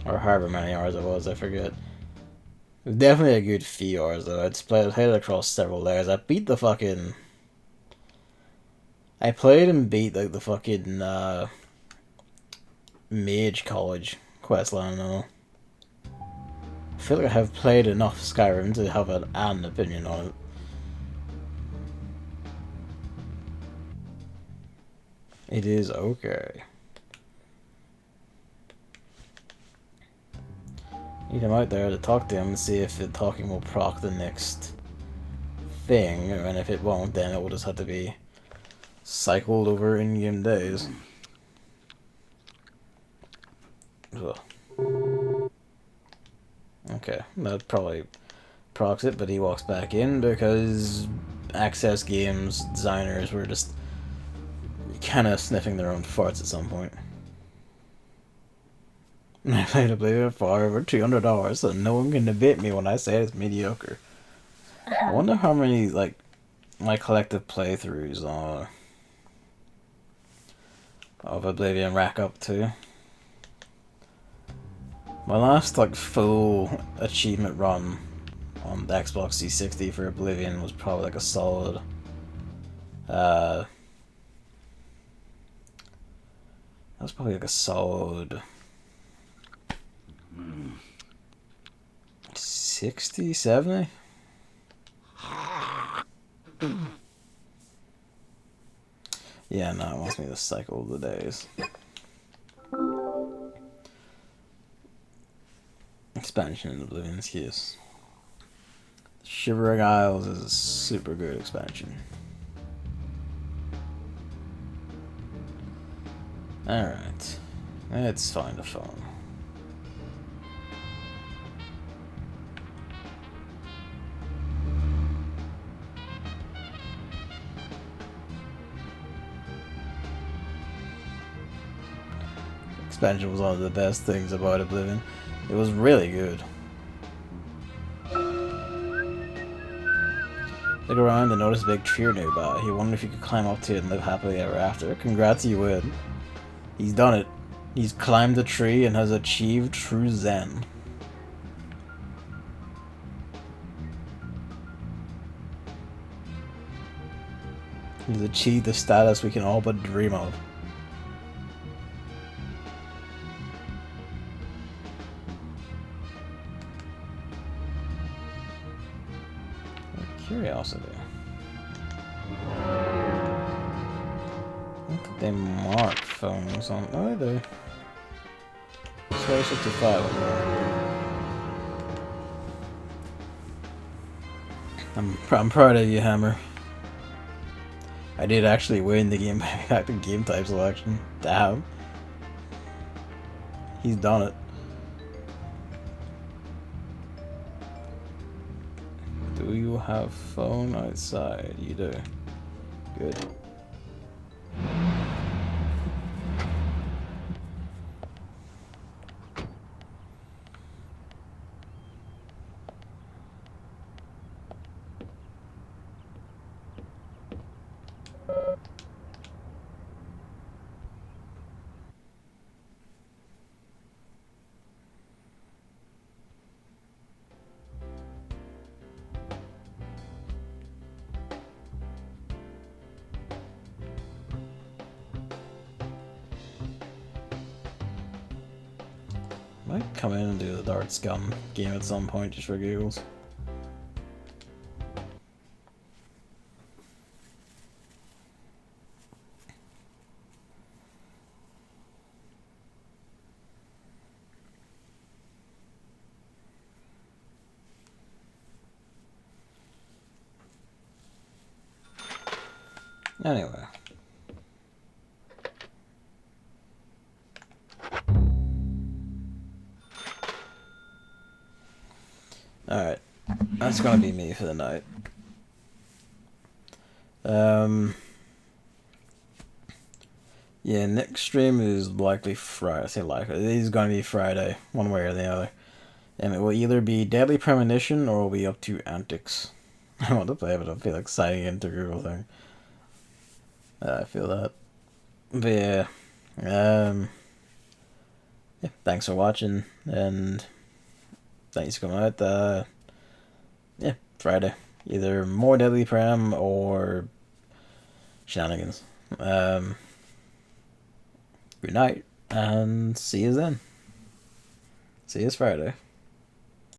Or however many hours it was, I forget. It was definitely a good few hours, though. I'd played it across several layers. I beat the fucking... I played and beat like the fucking Mage College questline now. I feel like I have played enough Skyrim to have an opinion on it. It is okay. Need him out there to talk to him and see if the talking will proc the next thing, and if it won't, then it will just have to be cycled over in-game days. Ugh. Okay, that probably procs it, but he walks back in because Access Games designers were just kind of sniffing their own farts at some point. I played Oblivion for over 200 hours, so no one can debate me when I say it's mediocre. I wonder how many, like, my collective playthroughs of Oblivion rack up to. My last, like, full achievement run on the Xbox 360 for Oblivion was probably like a solid that was probably like a solid 60, 70. Yeah, no, it wants me to cycle the days. Expansion in Oblivion's Kiss. Shivering Isles is a super good expansion. Alright. Let's find a phone. Expansion was one of the best things about Oblivion. It was really good. Look around and notice a big tree nearby. You wonder if you could climb up to it and live happily ever after. Congrats, you would. He's done it. He's climbed the tree and has achieved true Zen. He's achieved the status we can all but dream of. Curiosity. What did they mark phones on? Oh, they do. 65 was one. I'm proud of you, Hammer. I did actually win the game by back to game type selection. Damn. He's done it. Do you have phone outside? You do. Good. Might come in and do the Dart Scum game at some point just for giggles. Anyway. Alright. That's gonna be me for the night. Yeah, next stream is likely Friday. I say likely. It is gonna be Friday, one way or the other. And it will either be Deadly Premonition or we'll be up to Antics. I want to play, but I feel like signing into Google thing. I feel that. But yeah. Yeah, thanks for watching, and thanks for coming out. Yeah, Friday. Either more Deadly Prem or shenanigans. Good night, and see you then. See you Friday.